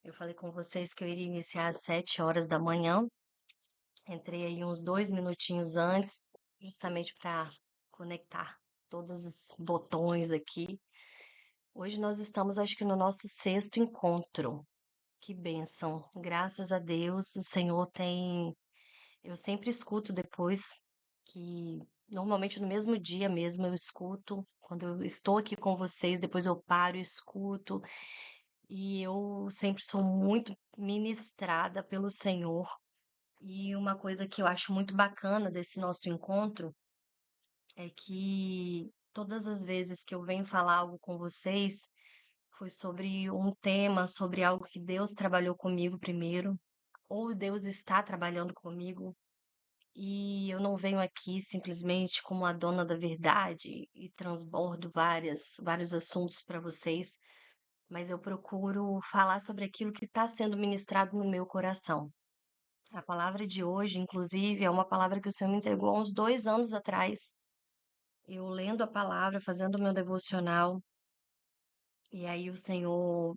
Eu falei com vocês que eu iria iniciar às 7 horas da manhã. Entrei aí uns 2 minutinhos antes, justamente para conectar todos os botões aqui. Hoje nós estamos, acho que no nosso sexto encontro. Que bênção! Graças a Deus, o Senhor tem. Eu sempre escuto depois que. Normalmente no mesmo dia mesmo eu escuto, quando eu estou aqui com vocês, depois eu paro e escuto, e eu sempre sou muito ministrada pelo Senhor. E uma coisa que eu acho muito bacana desse nosso encontro é que todas as vezes que eu venho falar algo com vocês, foi sobre um tema, sobre algo que Deus trabalhou comigo primeiro, ou Deus está trabalhando comigo, e eu não venho aqui simplesmente como a dona da verdade e transbordo vários assuntos para vocês, mas eu procuro falar sobre aquilo que está sendo ministrado no meu coração. A palavra de hoje, inclusive, é uma palavra que o Senhor me entregou há uns 2 anos atrás. Eu lendo a palavra, fazendo o meu devocional, e aí o Senhor,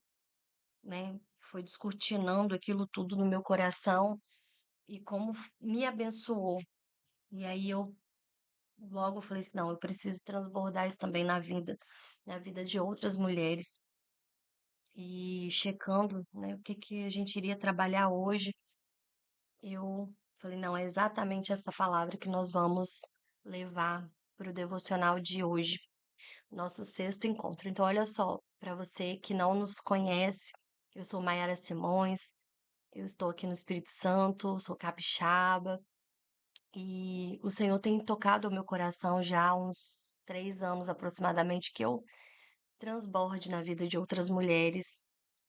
né, foi descortinando aquilo tudo no meu coração e como me abençoou. E aí eu logo falei assim, não, eu preciso transbordar isso também na vida de outras mulheres. E checando, né, o que que a gente iria trabalhar hoje, eu falei, não, é exatamente essa palavra que nós vamos levar para o devocional de hoje, nosso sexto encontro. Então, olha só, para você que não nos conhece, eu sou Maiara Simões, eu estou aqui no Espírito Santo, sou capixaba, e o Senhor tem tocado o meu coração já há uns 3 anos aproximadamente, que eu transborde na vida de outras mulheres.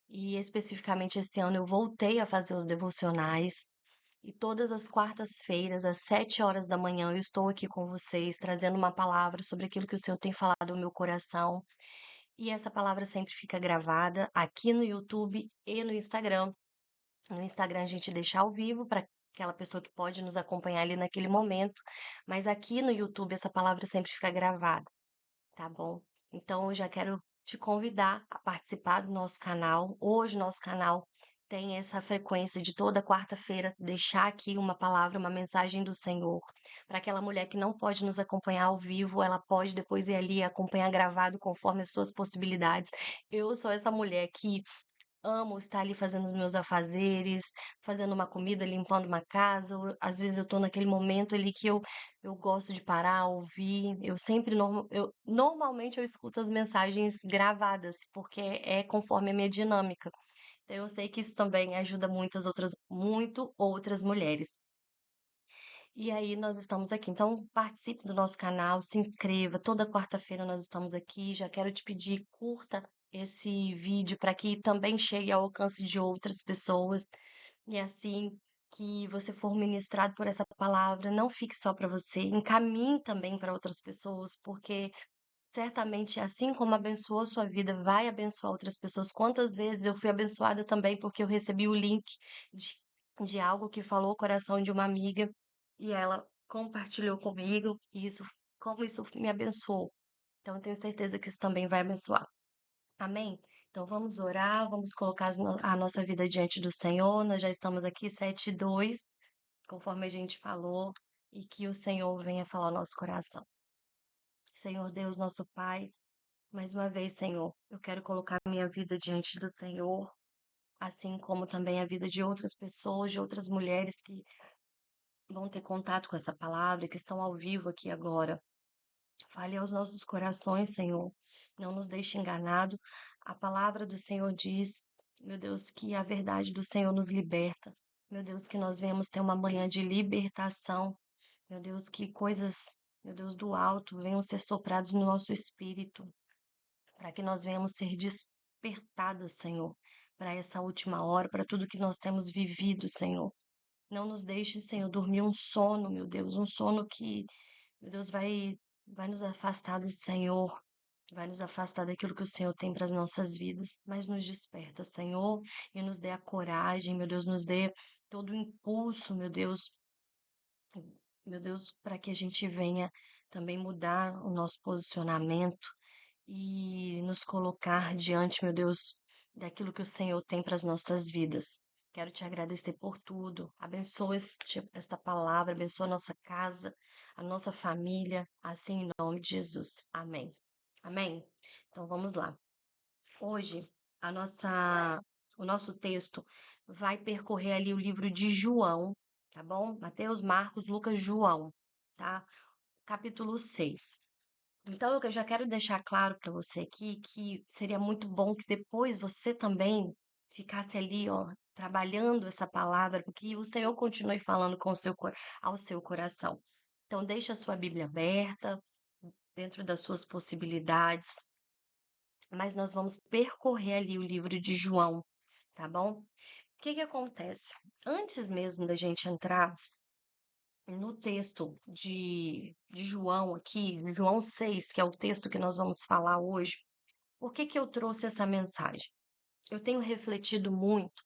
E especificamente esse ano eu voltei a fazer os devocionais. E todas as quartas-feiras, às 7 horas da manhã, eu estou aqui com vocês, trazendo uma palavra sobre aquilo que o Senhor tem falado no meu coração. E essa palavra sempre fica gravada aqui no YouTube e no Instagram. No Instagram a gente deixa ao vivo para aquela pessoa que pode nos acompanhar ali naquele momento, mas aqui no YouTube essa palavra sempre fica gravada, tá bom? Então eu já quero te convidar a participar do nosso canal. Hoje nosso canal tem essa frequência de toda quarta-feira deixar aqui uma palavra, uma mensagem do Senhor, para aquela mulher que não pode nos acompanhar ao vivo, ela pode depois ir ali e acompanhar gravado conforme as suas possibilidades. Eu sou essa mulher que amo estar ali fazendo os meus afazeres, fazendo uma comida, limpando uma casa, ou às vezes eu estou naquele momento ali que eu gosto de parar, ouvir. Eu sempre normalmente eu escuto as mensagens gravadas, porque é conforme a minha dinâmica. Então eu sei que isso também ajuda muito outras mulheres. E aí nós estamos aqui. Então participe do nosso canal, se inscreva. Toda quarta-feira nós estamos aqui. Já quero te pedir, curta esse vídeo para que também chegue ao alcance de outras pessoas. E assim que você for ministrado por essa palavra, não fique só para você, encaminhe também para outras pessoas, porque certamente assim como abençoou sua vida, vai abençoar outras pessoas. Quantas vezes eu fui abençoada também porque eu recebi o link de, de algo que falou o coração de uma amiga e ela compartilhou comigo, e como isso me abençoou. Então eu tenho certeza que isso também vai abençoar. Amém? Então vamos orar, vamos colocar a nossa vida diante do Senhor. Nós já estamos aqui 7:02, conforme a gente falou, e que o Senhor venha falar ao nosso coração. Senhor Deus, nosso Pai, mais uma vez, Senhor, eu quero colocar minha vida diante do Senhor, assim como também a vida de outras pessoas, de outras mulheres que vão ter contato com essa palavra, que estão ao vivo aqui agora. Fale aos nossos corações, Senhor. Não nos deixe enganado. A palavra do Senhor diz, meu Deus, que a verdade do Senhor nos liberta. Meu Deus, que nós venhamos ter uma manhã de libertação. Meu Deus, que coisas, meu Deus, do alto venham ser soprados no nosso espírito, para que nós venhamos ser despertadas, Senhor, para essa última hora, para tudo que nós temos vivido, Senhor. Não nos deixe, Senhor, dormir um sono, meu Deus, um sono que, meu Deus, vai nos afastar do Senhor, vai nos afastar daquilo que o Senhor tem para as nossas vidas. Mas nos desperta, Senhor, e nos dê a coragem, meu Deus, nos dê todo o impulso, meu Deus, para que a gente venha também mudar o nosso posicionamento e nos colocar diante, meu Deus, daquilo que o Senhor tem para as nossas vidas. Quero te agradecer por tudo. Abençoa esta palavra, abençoa a nossa casa, a nossa família, assim em nome de Jesus. Amém. Amém? Então vamos lá. Hoje, o nosso texto vai percorrer ali o livro de João, tá bom? Mateus, Marcos, Lucas, João, tá? Capítulo 6. Então, eu já quero deixar claro para você aqui que seria muito bom que depois você também ficasse ali, ó, trabalhando essa palavra, porque o Senhor continue falando com ao seu coração. Então, deixe a sua Bíblia aberta, dentro das suas possibilidades, mas nós vamos percorrer ali o livro de João, tá bom? O que que acontece? Antes mesmo da gente entrar no texto de João aqui, João 6, que é o texto que nós vamos falar hoje, por que que eu trouxe essa mensagem? Eu tenho refletido muito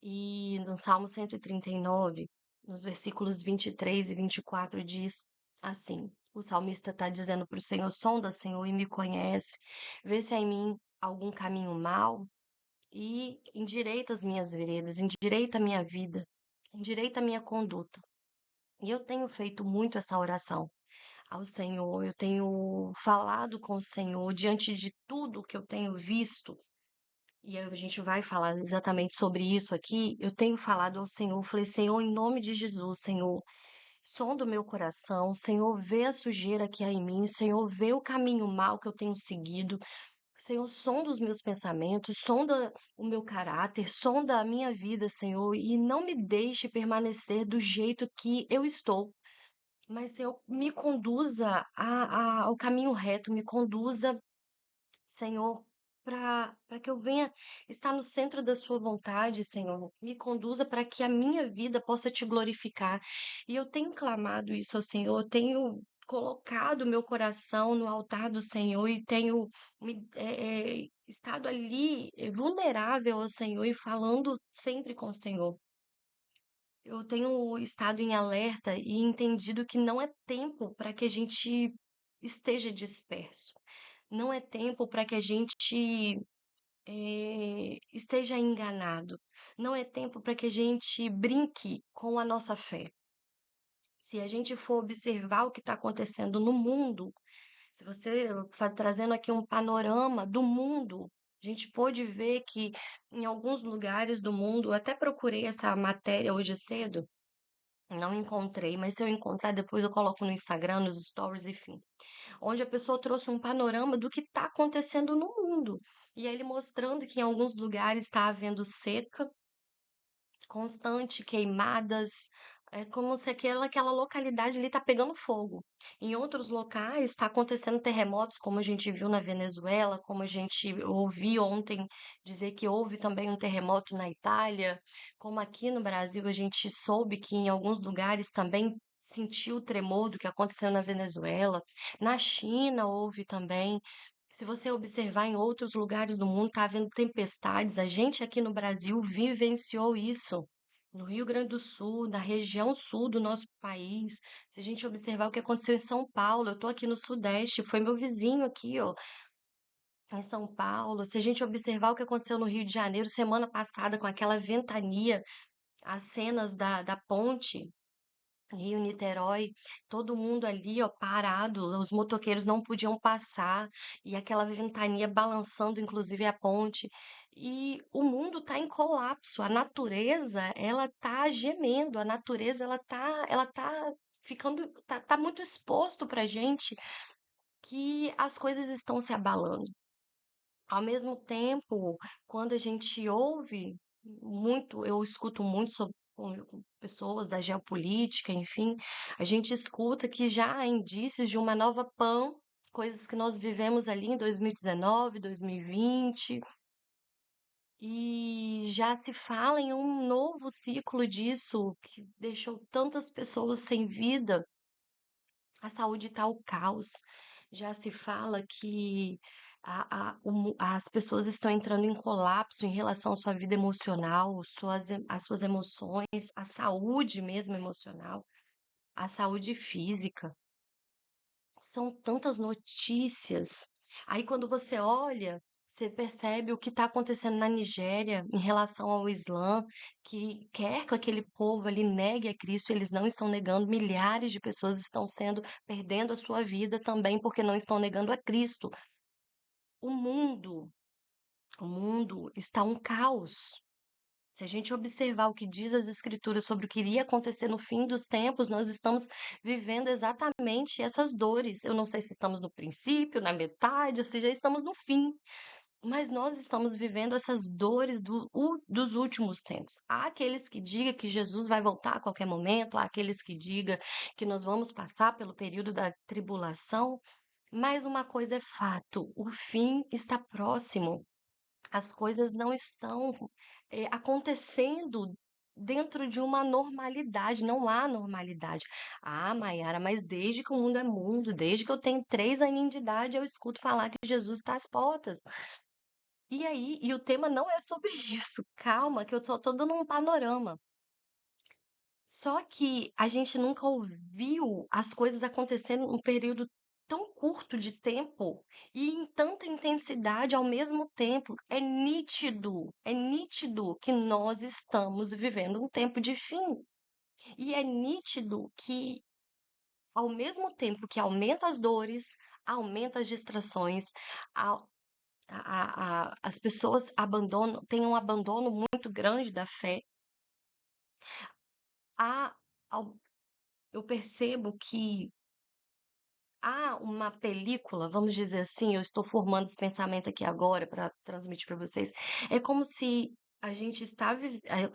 e no Salmo 139, nos versículos 23 e 24, diz assim: o salmista está dizendo para o Senhor: sonda, Senhor, e me conhece, vê se há em mim algum caminho mau e endireita as minhas veredas, endireita a minha vida, endireita a minha conduta. E eu tenho feito muito essa oração ao Senhor, eu tenho falado com o Senhor diante de tudo que eu tenho visto, e aí a gente vai falar exatamente sobre isso aqui. Eu tenho falado ao Senhor, falei: Senhor, em nome de Jesus, Senhor, sonda o meu coração, Senhor, vê a sujeira que há em mim, Senhor, vê o caminho mau que eu tenho seguido, Senhor, sonda os meus pensamentos, sonda o meu caráter, sonda a minha vida, Senhor, e não me deixe permanecer do jeito que eu estou. Mas, Senhor, me conduza ao caminho reto, me conduza, Senhor, para que eu venha estar no centro da Sua vontade, Senhor. Me conduza para que a minha vida possa te glorificar. E eu tenho clamado isso ao Senhor, eu tenho colocado meu coração no altar do Senhor e tenho estado ali vulnerável ao Senhor e falando sempre com o Senhor. Eu tenho estado em alerta e entendido que não é tempo para que a gente esteja disperso. Não é tempo para que a gente esteja enganado. Não é tempo para que a gente brinque com a nossa fé. Se a gente for observar o que está acontecendo no mundo, se você trazendo aqui um panorama do mundo, a gente pôde ver que em alguns lugares do mundo, eu até procurei essa matéria hoje cedo, não encontrei, mas se eu encontrar depois eu coloco no Instagram, nos stories, enfim. Onde a pessoa trouxe um panorama do que está acontecendo no mundo. E aí ele mostrando que em alguns lugares está havendo seca constante, queimadas, é como se aquela localidade ali está pegando fogo. Em outros locais está acontecendo terremotos, como a gente viu na Venezuela, como a gente ouviu ontem dizer que houve também um terremoto na Itália, como aqui no Brasil a gente soube que em alguns lugares também sentiu o tremor do que aconteceu na Venezuela. Na China houve também. Se você observar em outros lugares do mundo, está havendo tempestades. A gente aqui no Brasil vivenciou isso. No Rio Grande do Sul, na região sul do nosso país. Se a gente observar o que aconteceu em São Paulo, eu estou aqui no Sudeste, foi meu vizinho aqui, ó, em São Paulo. Se a gente observar o que aconteceu no Rio de Janeiro semana passada com aquela ventania, as cenas da ponte Rio-Niterói, todo mundo ali, ó, parado, os motoqueiros não podiam passar, e aquela ventania balançando, inclusive, a ponte. E o mundo está em colapso, a natureza, ela tá gemendo, a natureza, ela tá ficando, tá muito exposto pra gente que as coisas estão se abalando. Ao mesmo tempo, quando a gente ouve muito, eu escuto muito sobre com pessoas da geopolítica, enfim, a gente escuta que já há indícios de uma nova PAN, coisas que nós vivemos ali em 2019, 2020, e já se fala em um novo ciclo disso que deixou tantas pessoas sem vida. A saúde está ao caos. Já se fala que as pessoas estão entrando em colapso em relação à sua vida emocional, às suas emoções, à saúde mesmo emocional, à saúde física. São tantas notícias. Aí quando você olha, você percebe o que está acontecendo na Nigéria em relação ao Islã, que quer que aquele povo ali negue a Cristo, eles não estão negando, milhares de pessoas estão perdendo a sua vida também porque não estão negando a Cristo. O mundo, o mundo está um caos. Se a gente observar o que diz as Escrituras sobre o que iria acontecer no fim dos tempos, nós estamos vivendo exatamente essas dores. Eu não sei se estamos no princípio, na metade, ou se já estamos no fim, mas nós estamos vivendo essas dores dos últimos tempos. Há aqueles que digam que Jesus vai voltar a qualquer momento, há aqueles que digam que nós vamos passar pelo período da tribulação, mas uma coisa é fato: o fim está próximo. As coisas não estão, acontecendo dentro de uma normalidade, não há normalidade. "Ah, Mayara, mas desde que o mundo é mundo, desde que eu tenho 3 aninhos de idade, eu escuto falar que Jesus está às portas". E aí o tema não é sobre isso, calma que eu só tô dando um panorama. Só que a gente nunca ouviu as coisas acontecendo num período tão curto de tempo e em tanta intensidade ao mesmo tempo. É nítido que nós estamos vivendo um tempo de fim. E é nítido que, ao mesmo tempo que aumenta as dores, aumenta as distrações, a- as pessoas abandonam, têm um abandono muito grande da fé. Há, eu percebo que há uma película, vamos dizer assim, eu estou formando esse pensamento aqui agora para transmitir para vocês. É como se a gente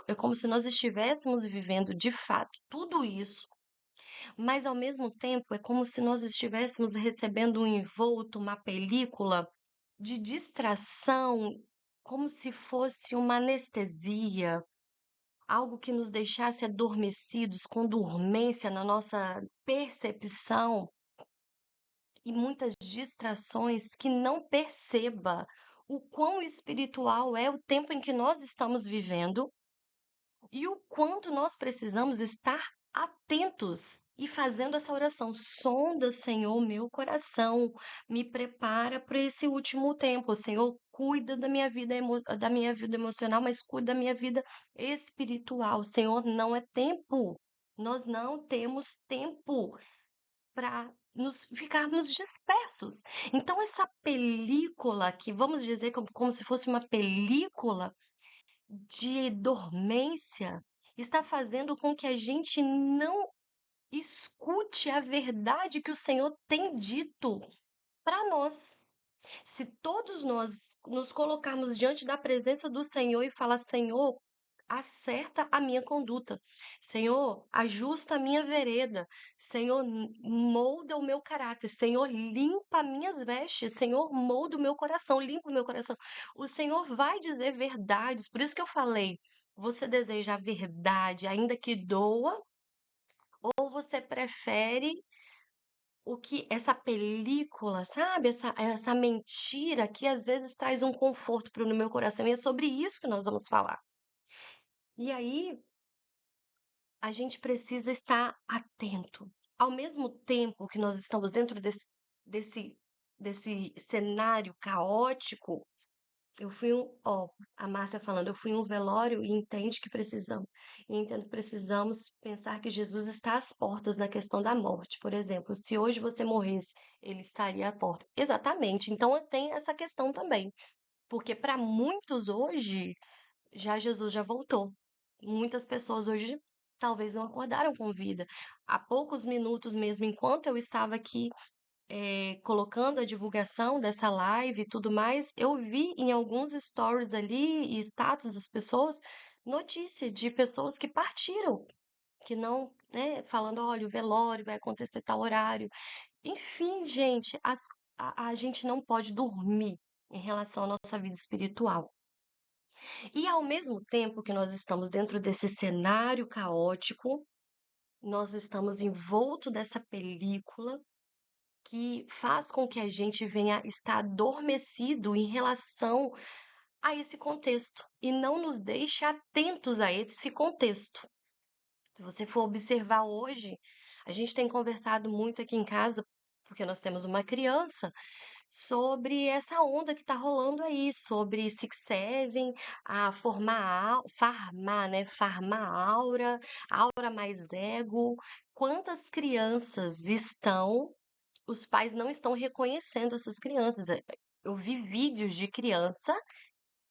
é como se nós estivéssemos vivendo de fato tudo isso, mas ao mesmo tempo é como se nós estivéssemos recebendo um envolto, uma película de distração, como se fosse uma anestesia, algo que nos deixasse adormecidos, com dormência na nossa percepção e muitas distrações que não perceba o quão espiritual é o tempo em que nós estamos vivendo e o quanto nós precisamos estar atentos e fazendo essa oração. Sonda, Senhor, meu coração, me prepara para esse último tempo. Senhor, cuida da minha vida, da minha vida emocional, mas cuida da minha vida espiritual. Senhor, não é tempo. Nós não temos tempo para nos ficarmos dispersos. Então, essa película que vamos dizer como se fosse uma película de dormência, está fazendo com que a gente não escute a verdade que o Senhor tem dito para nós. Se todos nós nos colocarmos diante da presença do Senhor e falar: Senhor, acerta a minha conduta, Senhor, ajusta a minha vereda, Senhor, molda o meu caráter, Senhor, limpa minhas vestes, Senhor, molda o meu coração, limpa o meu coração. O Senhor vai dizer verdades, por isso que eu falei. Você deseja a verdade, ainda que doa, ou você prefere o que essa película, sabe, essa mentira que às vezes traz um conforto para o meu coração, e é sobre isso que nós vamos falar. E aí, a gente precisa estar atento. Ao mesmo tempo que nós estamos dentro desse, desse cenário caótico, a Márcia falando, eu fui em um velório e entende que precisamos, e entendo que precisamos pensar que Jesus está às portas na questão da morte. Por exemplo, se hoje você morresse, ele estaria à porta. Exatamente. Então tem essa questão também, porque para muitos hoje, já Jesus já voltou. Muitas pessoas hoje talvez não acordaram com vida. Há poucos minutos mesmo, enquanto eu estava aqui colocando a divulgação dessa live e tudo mais, eu vi em alguns stories ali e status das pessoas notícia de pessoas que partiram, que não, né, falando, olha, o velório vai acontecer tal horário. Enfim, gente, a gente não pode dormir em relação à nossa vida espiritual. E ao mesmo tempo que nós estamos dentro desse cenário caótico, nós estamos envolto dessa película que faz com que a gente venha estar adormecido em relação a esse contexto e não nos deixe atentos a esse contexto. Se você for observar hoje, a gente tem conversado muito aqui em casa, porque nós temos uma criança, sobre essa onda que tá rolando aí, sobre Six Seven, a farmar, né? Farmar aura, aura mais ego. Quantas crianças estão, os pais não estão reconhecendo essas crianças. Eu vi vídeos de criança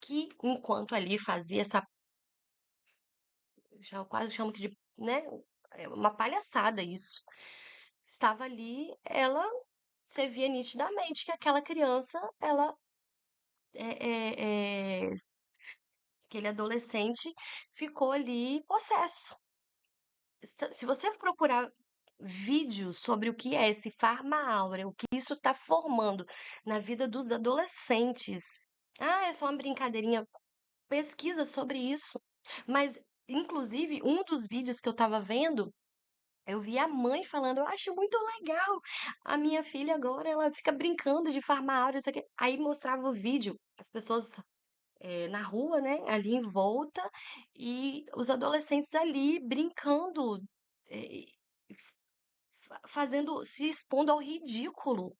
que, enquanto ali fazia essa, já quase chamo que de, né? É uma palhaçada isso. Estava ali, ela, você via nitidamente que aquela criança, ela aquele adolescente ficou ali possesso. Se você procurar vídeos sobre o que é esse farma-áurea, o que isso está formando na vida dos adolescentes. Ah, é só uma brincadeirinha. Pesquisa sobre isso. Mas, inclusive, um dos vídeos que eu estava vendo, eu vi a mãe falando, eu acho muito legal. A minha filha agora, ela fica brincando de farmácia, isso aqui. Aí mostrava o vídeo, as pessoas na rua, né, ali em volta, e os adolescentes ali brincando, eh, fazendo, se expondo ao ridículo.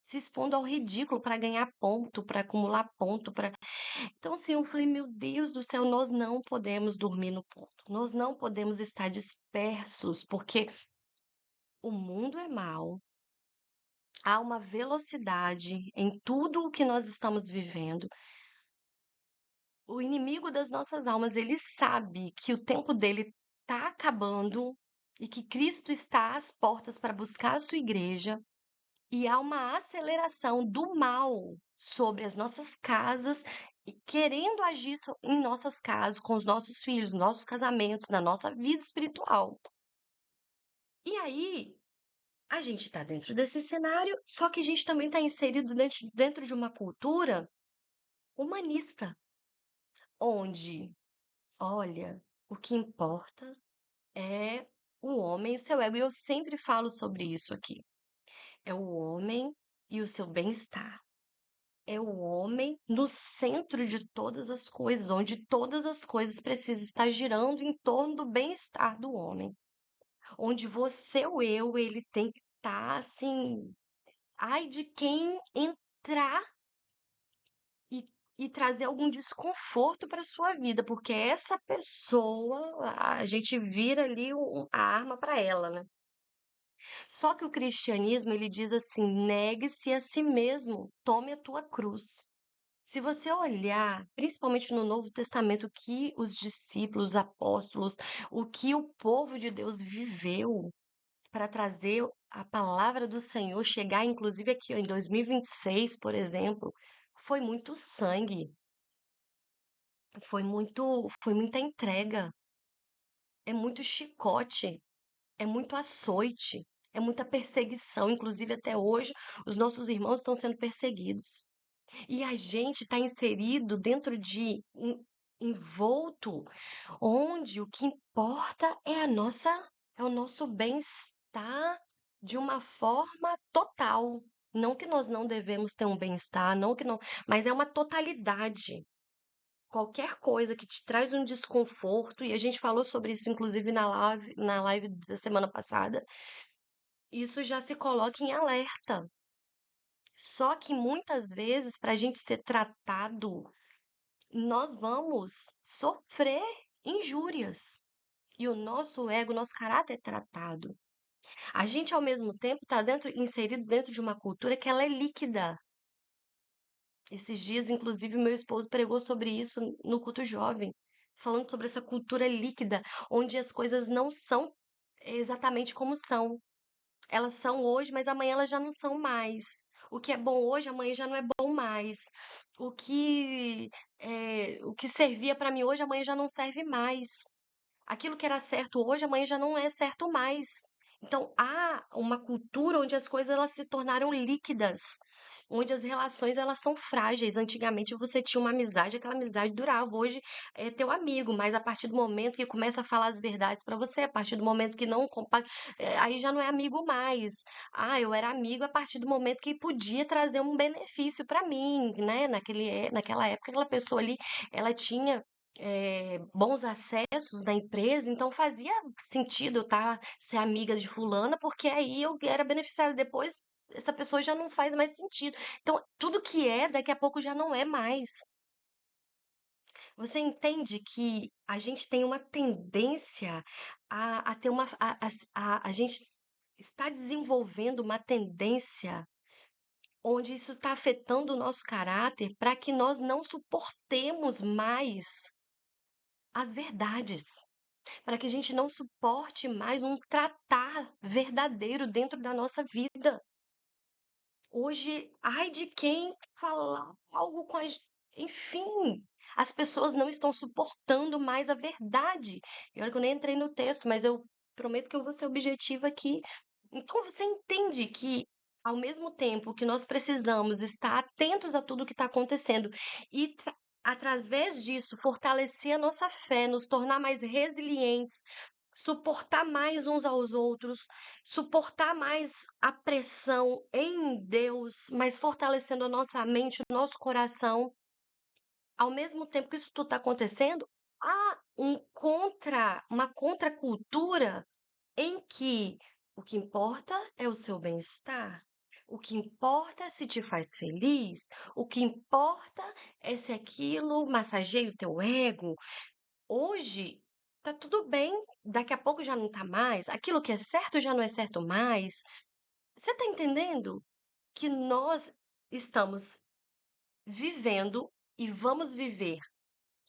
Se expondo ao ridículo para ganhar ponto, para acumular ponto, para. Então, assim, eu falei, meu Deus do céu, nós não podemos dormir no ponto. Nós não podemos estar dispersos, porque o mundo é mau. Há uma velocidade em tudo o que nós estamos vivendo. O inimigo das nossas almas, ele sabe que o tempo dele está acabando e que Cristo está às portas para buscar a sua igreja. E há uma aceleração do mal sobre as nossas casas e querendo agir em nossas casas, com os nossos filhos, nossos casamentos, na nossa vida espiritual. E aí, a gente está dentro desse cenário, só que a gente também está inserido dentro de uma cultura humanista, onde, olha, o que importa é o homem e o seu ego. E eu sempre falo sobre isso aqui. É o homem e o seu bem-estar. É o homem no centro de todas as coisas, onde todas as coisas precisam estar girando em torno do bem-estar do homem. Onde você, o eu, ele tem que estar assim, ai de quem entrar e, e trazer algum desconforto para sua vida, porque essa pessoa, a gente vira ali a arma para ela, né? Só que o cristianismo, ele diz assim: negue-se a si mesmo, tome a tua cruz. Se você olhar, principalmente no Novo Testamento, o que os discípulos, os apóstolos, o que o povo de Deus viveu para trazer a palavra do Senhor chegar, inclusive aqui ó, em 2026, por exemplo, foi muito sangue, foi muita entrega, é muito chicote, é muito açoite, é muita perseguição, inclusive até hoje os nossos irmãos estão sendo perseguidos. E a gente está inserido dentro de envolto, onde o que importa é é o nosso bem-estar de uma forma total. Não que nós não devemos ter um bem-estar, não que não, mas é uma totalidade. Qualquer coisa que te traz um desconforto, e a gente falou sobre isso, inclusive, na live da semana passada, isso já se coloca em alerta. Só que muitas vezes, para a gente ser tratado, nós vamos sofrer injúrias. E o nosso ego, o nosso caráter é tratado. A gente, ao mesmo tempo, está inserido dentro de uma cultura que ela é líquida. Esses dias, inclusive, meu esposo pregou sobre isso no culto jovem, falando sobre essa cultura líquida, onde as coisas não são exatamente como são. Elas são hoje, mas amanhã elas já não são mais. O que é bom hoje, amanhã já não é bom mais. O que servia para mim hoje, amanhã já não serve mais. Aquilo que era certo hoje, amanhã já não é certo mais. Então, há uma cultura onde as coisas elas se tornaram líquidas, onde as relações elas são frágeis. Antigamente você tinha uma amizade, aquela amizade durava. Hoje é teu amigo, mas a partir do momento que começa a falar as verdades para você, a partir do momento que não aí já não é amigo mais. Ah, eu era amigo a partir do momento que podia trazer um benefício para mim, né? Naquela época, aquela pessoa ali, ela tinha bons acessos na empresa, então fazia sentido eu ser amiga de fulana, porque aí eu era beneficiada depois. essa pessoa já não faz mais sentido. Então, tudo que é, daqui a pouco já não é mais. Você entende que a gente tem uma tendência a ter uma a gente está desenvolvendo uma tendência onde isso está afetando o nosso caráter para que nós não suportemos mais as verdades, para que a gente não suporte mais um tratar verdadeiro dentro da nossa vida. Hoje, ai de quem falar algo com as enfim, as pessoas não estão suportando mais a verdade. E olha que eu nem entrei no texto, mas eu prometo que eu vou ser objetiva aqui. Então você entende que, ao mesmo tempo que nós precisamos estar atentos a tudo que está acontecendo e através disso fortalecer a nossa fé, nos tornar mais resilientes, suportar mais uns aos outros, suportar mais a pressão em Deus, mas fortalecendo a nossa mente, o nosso coração. Ao mesmo tempo que isso tudo está acontecendo, há uma contracultura em que o que importa é o seu bem-estar. O que importa é se te faz feliz, o que importa é se aquilo massageia o teu ego, hoje tá tudo bem, daqui a pouco já não tá mais, aquilo que é certo já não é certo mais. Você tá entendendo que nós estamos vivendo e vamos viver.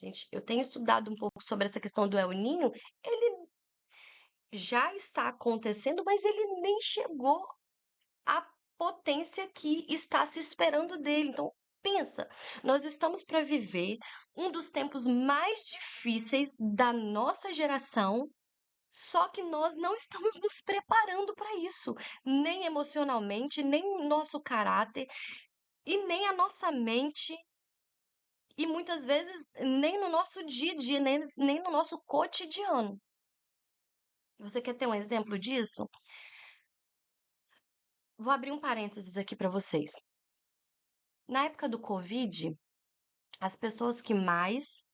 Gente, eu tenho estudado um pouco sobre essa questão do El Ninho, ele já está acontecendo, mas ele nem chegou à potência que está se esperando dele. Então, pensa, nós estamos para viver um dos tempos mais difíceis da nossa geração. Só que nós não estamos nos preparando para isso, nem emocionalmente, nem o nosso caráter e nem a nossa mente, e muitas vezes nem no nosso dia a dia, nem no nosso cotidiano. Você quer ter um exemplo disso? Vou abrir um parênteses aqui para vocês. Na época do Covid, as pessoas que mais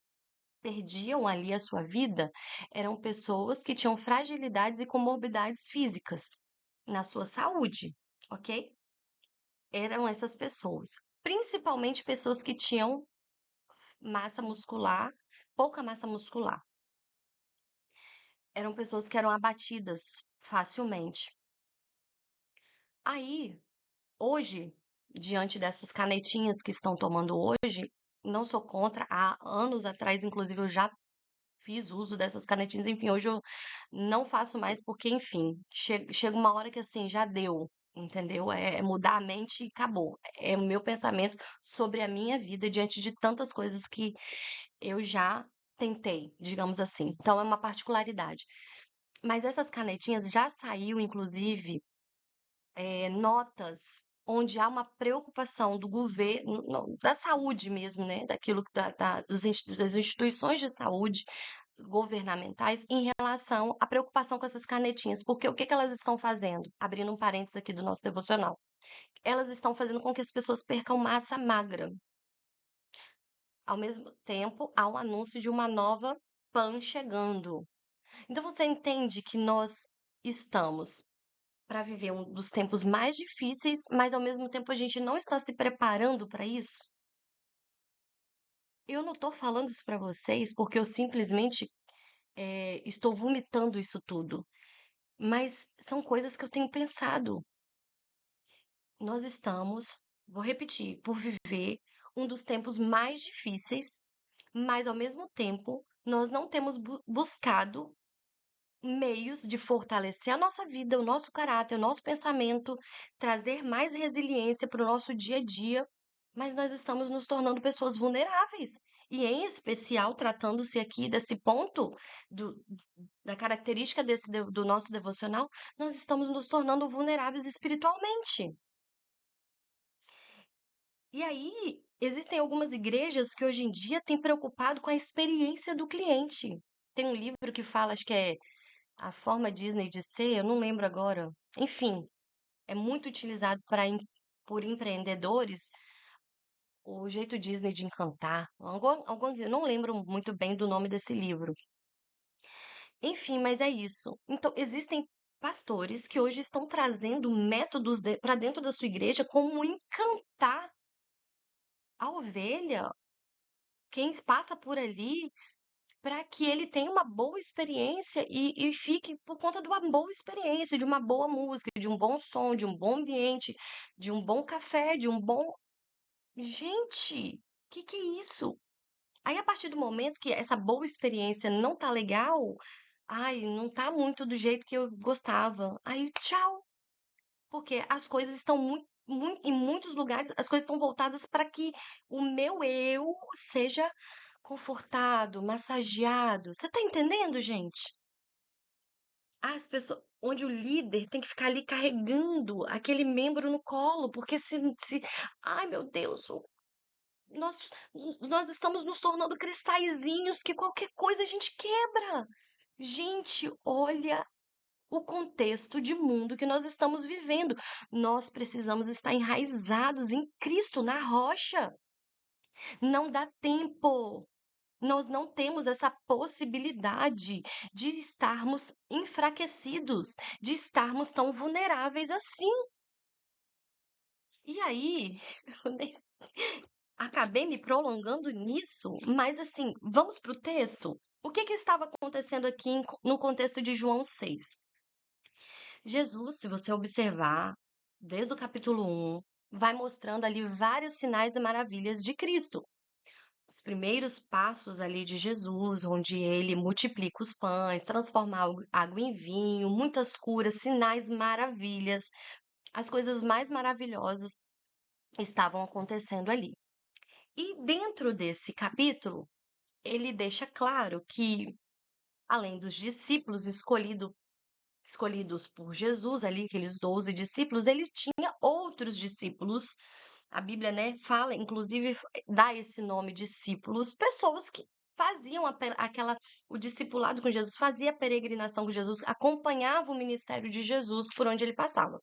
perdiam ali a sua vida eram pessoas que tinham fragilidades e comorbidades físicas na sua saúde, ok? Eram essas pessoas, principalmente pessoas que tinham massa muscular, pouca massa muscular. Eram pessoas que eram abatidas facilmente. Aí, hoje, diante dessas canetinhas que estão tomando hoje, não sou contra, há anos atrás, inclusive, eu já fiz uso dessas canetinhas, enfim, hoje eu não faço mais porque, enfim, chega uma hora que assim, já deu, entendeu? É mudar a mente e acabou. É o meu pensamento sobre a minha vida diante de tantas coisas que eu já tentei, digamos assim. Então é uma particularidade. Mas essas canetinhas já saiu, inclusive, notas onde há uma preocupação do governo, da saúde mesmo, né? Daquilo das instituições de saúde governamentais em relação à preocupação com essas canetinhas. Porque o que que elas estão fazendo? Abrindo um parênteses aqui do nosso devocional. Elas estão fazendo com que as pessoas percam massa magra. Ao mesmo tempo, há um anúncio de uma nova PAN chegando. Então você entende que nós estamos para viver um dos tempos mais difíceis, mas ao mesmo tempo a gente não está se preparando para isso? Eu não estou falando isso para vocês porque eu simplesmente estou vomitando isso tudo, mas são coisas que eu tenho pensado. Nós estamos, vou repetir, por viver um dos tempos mais difíceis, mas ao mesmo tempo nós não temos buscado meios de fortalecer a nossa vida, o nosso caráter, o nosso pensamento, trazer mais resiliência para o nosso dia a dia, mas nós estamos nos tornando pessoas vulneráveis. E em especial, tratando-se aqui desse ponto do, da característica do nosso devocional, nós estamos nos tornando vulneráveis espiritualmente. E aí, existem algumas igrejas que hoje em dia têm preocupado com a experiência do cliente. Tem um livro que fala, acho que é A Forma Disney de Ser, eu não lembro agora. Enfim, é muito utilizado por empreendedores, o jeito Disney de encantar. Eu não lembro muito bem do nome desse livro. Enfim, mas é isso. Então, existem pastores que hoje estão trazendo métodos para dentro da sua igreja como encantar a ovelha, quem passa por ali, para que ele tenha uma boa experiência e fique por conta de uma boa experiência, de uma boa música, de um bom som, de um bom ambiente, de um bom café, de um bom. Gente, que é isso? Aí, a partir do momento que essa boa experiência não tá legal, ai, não tá muito do jeito que eu gostava. Aí, tchau. Porque as coisas estão em muitos lugares, as coisas estão voltadas para que o meu eu seja confortado, massageado. Você tá entendendo, gente? As pessoas, onde o líder tem que ficar ali carregando aquele membro no colo, porque ai meu Deus, nós, nós estamos nos tornando cristalzinhos que qualquer coisa a gente quebra. Gente, olha o contexto de mundo que nós estamos vivendo. Nós precisamos estar enraizados em Cristo, na rocha. Não dá tempo. Nós não temos essa possibilidade de estarmos enfraquecidos, de estarmos tão vulneráveis assim. E aí, eu nem acabei me prolongando nisso, mas assim, vamos para o texto? O que estava acontecendo aqui no contexto de João 6? Jesus, se você observar, desde o capítulo 1, vai mostrando ali vários sinais e maravilhas de Cristo. Os primeiros passos ali de Jesus, onde ele multiplica os pães, transforma água em vinho, muitas curas, sinais, maravilhas, as coisas mais maravilhosas estavam acontecendo ali. E dentro desse capítulo, ele deixa claro que, além dos discípulos escolhidos por Jesus ali, aqueles 12 discípulos, ele tinha outros discípulos. A Bíblia, né, fala, inclusive, dá esse nome discípulos, pessoas que faziam o discipulado com Jesus, fazia a peregrinação com Jesus, acompanhava o ministério de Jesus por onde ele passava.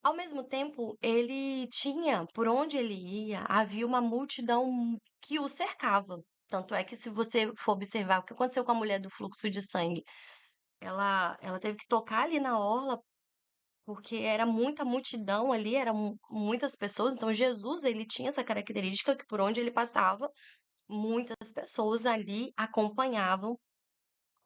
Ao mesmo tempo, ele tinha, por onde ele ia, havia uma multidão que o cercava. Tanto é que, se você for observar o que aconteceu com a mulher do fluxo de sangue, ela teve que tocar ali na orla, porque era muita multidão ali, eram muitas pessoas. Então, Jesus, ele tinha essa característica que, por onde ele passava, muitas pessoas ali acompanhavam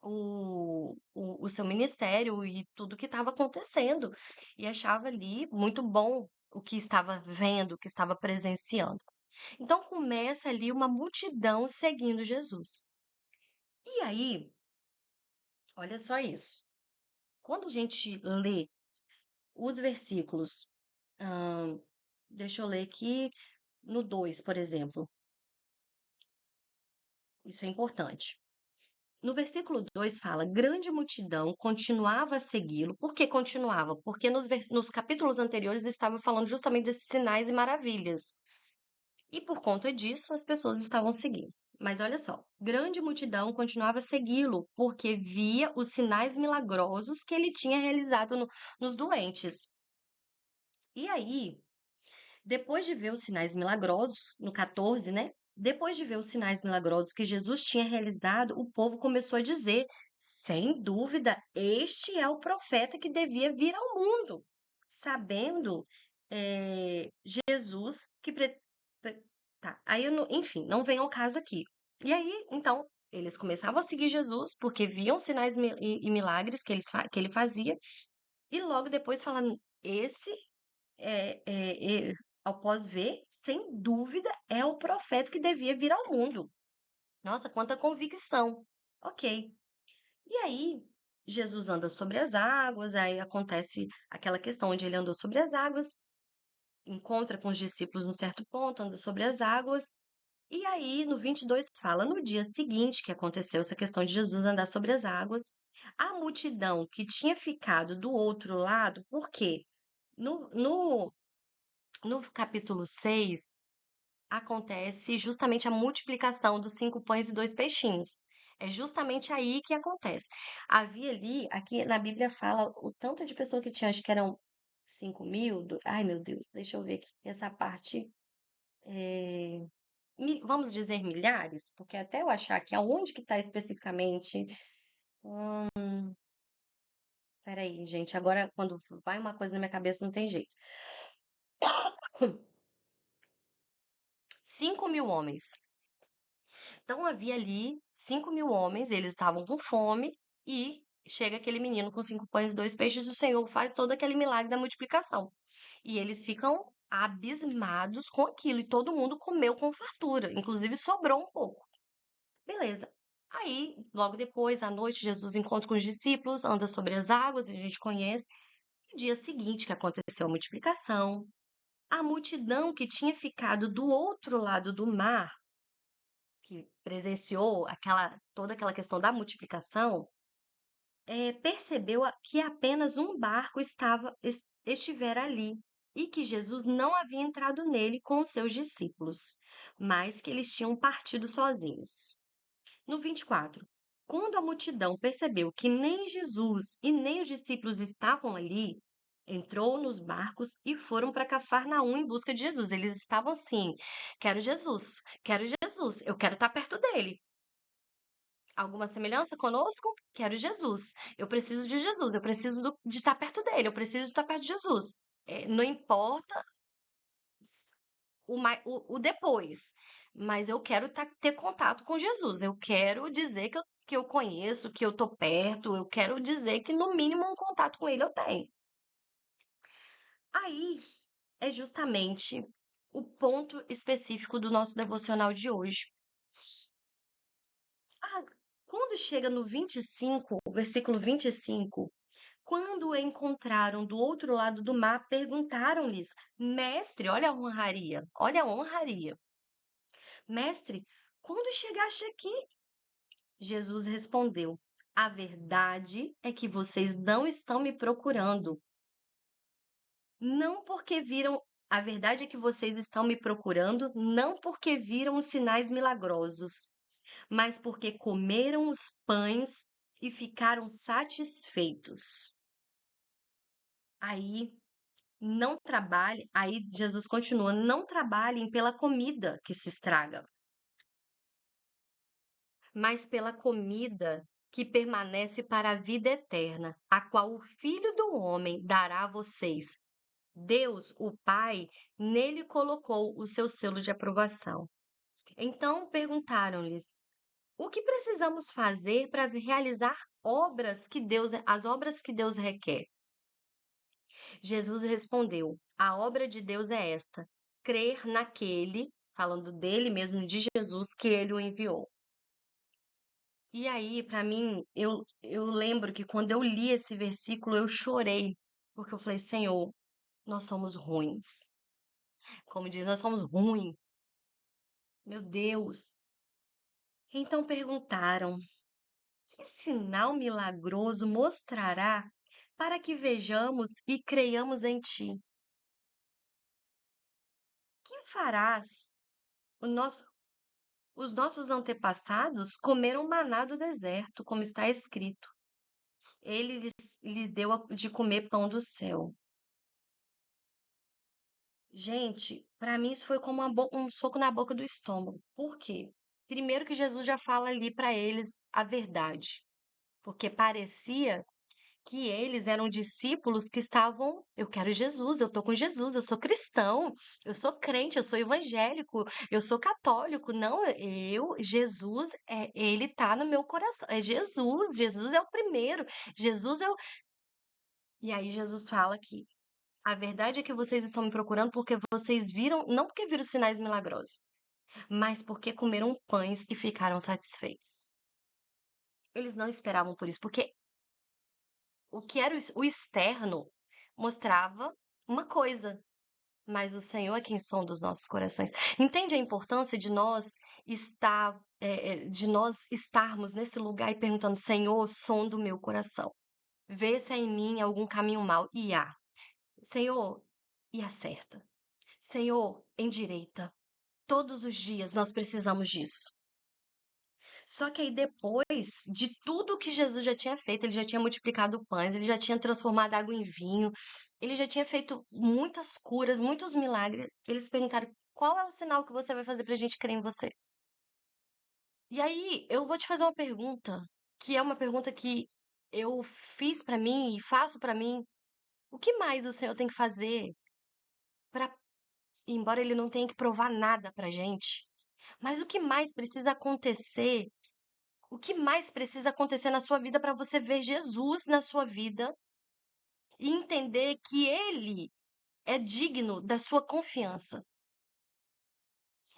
o seu ministério e tudo que estava acontecendo. E achava ali muito bom o que estava vendo, o que estava presenciando. Então, começa ali uma multidão seguindo Jesus. E aí, olha só isso. Quando a gente lê os versículos, hã, deixa eu ler aqui no 2, por exemplo, isso é importante. No versículo 2 fala: grande multidão continuava a segui-lo. Por que continuava? Porque nos capítulos anteriores estava falando justamente desses sinais e maravilhas. E por conta disso, as pessoas estavam seguindo. Mas olha só, grande multidão continuava a segui-lo, porque via os sinais milagrosos que ele tinha realizado nos doentes. E aí, depois de ver os sinais milagrosos, no 14, né? Depois de ver os sinais milagrosos que Jesus tinha realizado, o povo começou a dizer: sem dúvida, este é o profeta que devia vir ao mundo. Sabendo, Jesus que. Tá, aí, enfim, não vem ao caso aqui. E aí, então, eles começavam a seguir Jesus porque viam sinais e milagres que ele fazia, e logo depois falando: esse é, é, é, após ver, sem dúvida, é o profeta que devia vir ao mundo. Nossa, quanta convicção. Ok. E aí, Jesus anda sobre as águas, aí acontece aquela questão onde ele andou sobre as águas, encontra com os discípulos num certo ponto, anda sobre as águas. E aí, no 22 fala: no dia seguinte que aconteceu essa questão de Jesus andar sobre as águas, a multidão que tinha ficado do outro lado, por quê? No capítulo 6 acontece justamente a multiplicação dos 5 pães e 2 peixinhos. É justamente aí que acontece. Havia ali, aqui na Bíblia fala o tanto de pessoas que tinha, acho que eram 5.000. Ai, meu Deus, deixa eu ver aqui. Essa parte, vamos dizer milhares, porque até eu achar que aonde que está especificamente. Peraí, gente, agora quando vai uma coisa na minha cabeça não tem jeito. 5.000 homens. Então havia ali 5.000 homens, eles estavam com fome e chega aquele menino com 5 pães e 2 peixes, o Senhor faz todo aquele milagre da multiplicação. E eles ficam abismados com aquilo e todo mundo comeu com fartura, inclusive sobrou um pouco. Beleza. Aí, logo depois, à noite, Jesus encontra com os discípulos, anda sobre as águas, a gente conhece. No dia seguinte que aconteceu a multiplicação, a multidão que tinha ficado do outro lado do mar, que presenciou toda aquela questão da multiplicação, percebeu que apenas um barco estivera ali e que Jesus não havia entrado nele com os seus discípulos, mas que eles tinham partido sozinhos. No 24, quando a multidão percebeu que nem Jesus e nem os discípulos estavam ali, entrou nos barcos e foram para Cafarnaum em busca de Jesus. Eles estavam assim: quero Jesus, eu quero estar perto dele. Alguma semelhança conosco? Quero Jesus. Eu preciso de Jesus, eu preciso de estar perto dele, eu preciso de estar perto de Jesus. Não importa o depois, mas eu quero ter contato com Jesus. Eu quero dizer que eu conheço, que eu estou perto, eu quero dizer que no mínimo um contato com ele eu tenho. Aí é justamente o ponto específico do nosso devocional de hoje. Ah, quando chega no 25, versículo 25, quando o encontraram do outro lado do mar, perguntaram-lhes: Mestre, olha a honraria. Mestre, quando chegaste aqui? Jesus respondeu: A verdade é que vocês não estão me procurando. Não porque viram. A verdade é que vocês estão me procurando não porque viram os sinais milagrosos, mas porque comeram os pães e ficaram satisfeitos. Aí aí Jesus continua, não trabalhem pela comida que se estraga, mas pela comida que permanece para a vida eterna, a qual o Filho do Homem dará a vocês. Deus, o Pai, nele colocou o seu selo de aprovação. Então perguntaram-lhes: O que precisamos fazer para realizar as obras que Deus requer? Jesus respondeu: A obra de Deus é esta: crer naquele, falando dele mesmo, de Jesus, que ele o enviou. E aí, para mim, eu lembro que quando eu li esse versículo, eu chorei, porque eu falei: Senhor, nós somos ruins. Como diz, nós somos ruins. Meu Deus. Então perguntaram: Que sinal milagroso mostrará para que vejamos e creiamos em ti? Que farás? O nosso Os nossos antepassados comeram maná do deserto, como está escrito. Ele lhe deu de comer pão do céu. Gente, para mim isso foi como um soco na boca do estômago. Por quê? Primeiro que Jesus já fala ali para eles a verdade, porque parecia que eles eram discípulos que estavam, eu quero Jesus, eu tô com Jesus, eu sou cristão, eu sou crente, eu sou evangélico, eu sou católico. Não, Jesus, ele tá no meu coração. É Jesus, Jesus é o primeiro. Jesus é o E aí Jesus fala que a verdade é que vocês estão me procurando porque vocês viram, não porque viram sinais milagrosos, mas porque comeram pães e ficaram satisfeitos. Eles não esperavam por isso, porque o que era o externo mostrava uma coisa, mas o Senhor é quem sonda os nossos corações. Entende a importância de nós estarmos nesse lugar e perguntando: Senhor, sonda o meu coração. Vê se há em mim algum caminho mau. E há. Senhor, e acerta. Senhor, endireita. Todos os dias nós precisamos disso. Só que aí depois de tudo que Jesus já tinha feito, ele já tinha multiplicado pães, ele já tinha transformado água em vinho, ele já tinha feito muitas curas, muitos milagres. Eles perguntaram: qual é o sinal que você vai fazer pra gente crer em você? E aí eu vou te fazer uma pergunta, que é uma pergunta que eu fiz para mim e faço para mim. O que mais o Senhor tem que fazer para, embora ele não tenha que provar nada pra gente, mas o que mais precisa acontecer? O que mais precisa acontecer na sua vida para você ver Jesus na sua vida e entender que ele é digno da sua confiança?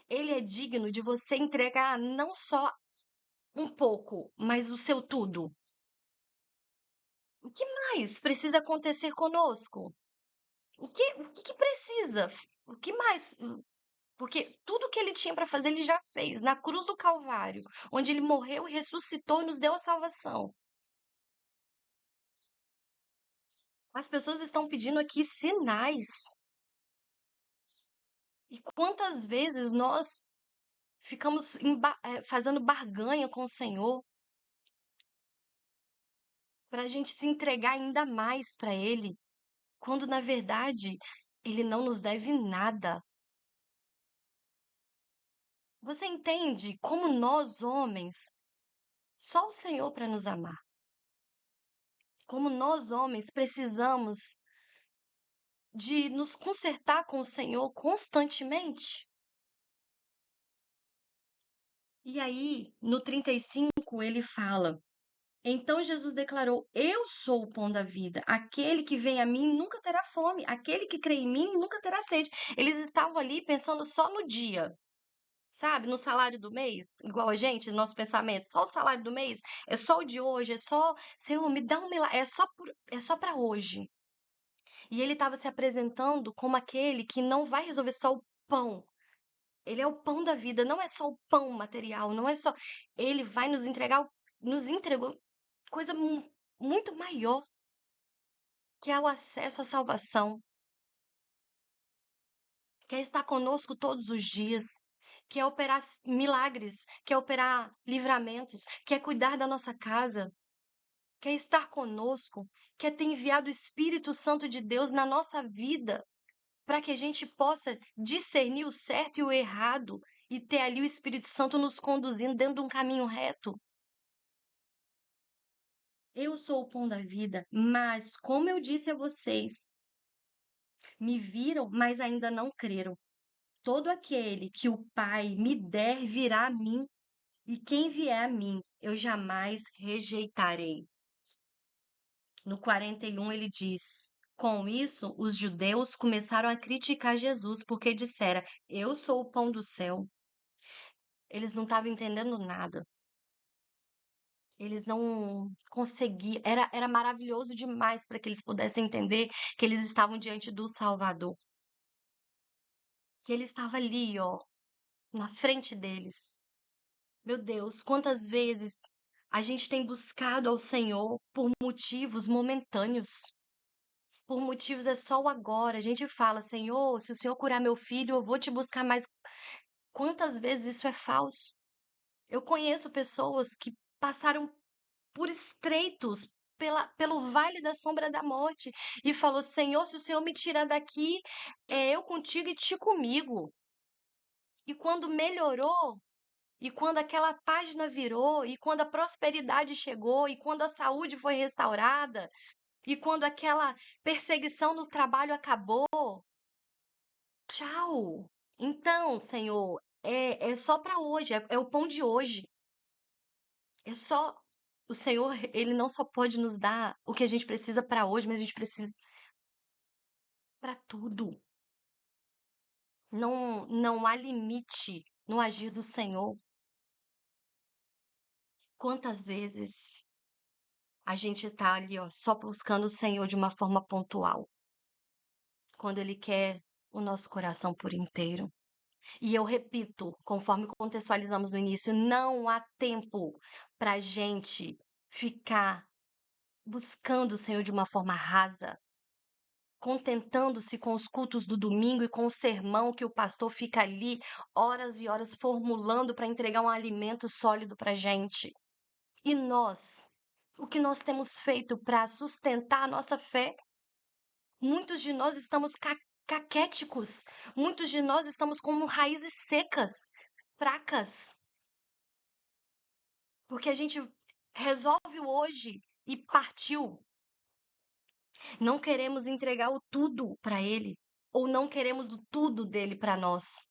Ele é digno de você entregar não só um pouco, mas o seu tudo. O que mais precisa acontecer conosco? O que precisa? O que mais? Porque tudo que ele tinha para fazer, ele já fez na cruz do Calvário, onde ele morreu, ressuscitou e nos deu a salvação. As pessoas estão pedindo aqui sinais. E quantas vezes nós ficamos fazendo barganha com o Senhor para a gente se entregar ainda mais para Ele, quando na verdade Ele não nos deve nada. Você entende como nós, homens, só o Senhor para nos amar. Como nós, homens, precisamos de nos consertar com o Senhor constantemente. E aí, no 35, ele fala: Então Jesus declarou: Eu sou o pão da vida. Aquele que vem a mim nunca terá fome. Aquele que crê em mim nunca terá sede. Eles estavam ali pensando só no dia. Sabe, no salário do mês, igual a gente, nosso pensamento, só o salário do mês, é só o de hoje, é só, Senhor, me dá um milagre, é só para hoje. E ele estava se apresentando como aquele que não vai resolver só o pão. Ele é o pão da vida, não é só o pão material, não é só. Ele vai nos entregar, nos entregou coisa muito maior, que é o acesso à salvação, que é estar conosco todos os dias, que é operar milagres, que é operar livramentos, que é cuidar da nossa casa, que é estar conosco, que é ter enviado o Espírito Santo de Deus na nossa vida, para que a gente possa discernir o certo e o errado e ter ali o Espírito Santo nos conduzindo dentro de um caminho reto. Eu sou o pão da vida, mas, como eu disse a vocês, me viram, mas ainda não creram. Todo aquele que o Pai me der virá a mim, e quem vier a mim, eu jamais rejeitarei. No 41 ele diz: Com isso, os judeus começaram a criticar Jesus, porque dissera: Eu sou o pão do céu. Eles não estavam entendendo nada. Eles não conseguiam. Era maravilhoso demais para que eles pudessem entender que eles estavam diante do Salvador. Que ele estava ali, ó, na frente deles. Meu Deus, quantas vezes a gente tem buscado ao Senhor por motivos momentâneos. Por motivos é só o agora. A gente fala, Senhor, se o Senhor curar meu filho, eu vou te buscar mais. Quantas vezes isso é falso? Eu conheço pessoas que passaram por estreitos pelo vale da sombra da morte e falou: Senhor, se o Senhor me tirar daqui, é eu contigo e ti comigo. E quando melhorou, e quando aquela página virou, e quando a prosperidade chegou, e quando a saúde foi restaurada, e quando aquela perseguição no trabalho acabou, tchau. Então, Senhor, é só para hoje, é o pão de hoje. É só o Senhor, ele não só pode nos dar o que a gente precisa para hoje, mas a gente precisa para tudo. Não há limite no agir do Senhor. Quantas vezes a gente está ali, ó, só buscando o Senhor de uma forma pontual, quando Ele quer o nosso coração por inteiro. E eu repito, conforme contextualizamos no início, não há tempo para a gente ficar buscando o Senhor de uma forma rasa, contentando-se com os cultos do domingo e com o sermão que o pastor fica ali horas e horas formulando para entregar um alimento sólido para a gente. E nós, o que nós temos feito para sustentar a nossa fé? Muitos de nós estamos caquéticos, muitos de nós estamos como raízes secas, fracas, porque a gente resolve o hoje e partiu. Não queremos entregar o tudo para Ele, ou não queremos o tudo dele para nós.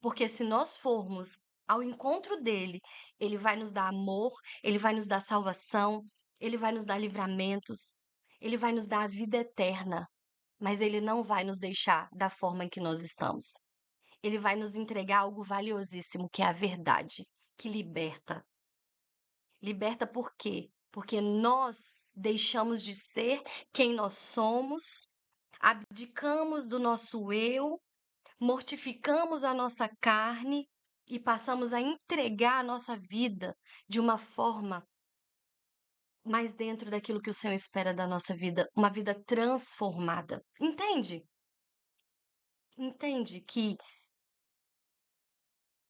Porque se nós formos ao encontro dele, ele vai nos dar amor, ele vai nos dar salvação, ele vai nos dar livramentos, ele vai nos dar a vida eterna, mas ele não vai nos deixar da forma em que nós estamos. Ele vai nos entregar algo valiosíssimo, que é a verdade, que liberta. Liberta por quê? Porque nós deixamos de ser quem nós somos, abdicamos do nosso eu, mortificamos a nossa carne e passamos a entregar a nossa vida de uma forma mais dentro daquilo que o Senhor espera da nossa vida, uma vida transformada. Entende? Entende que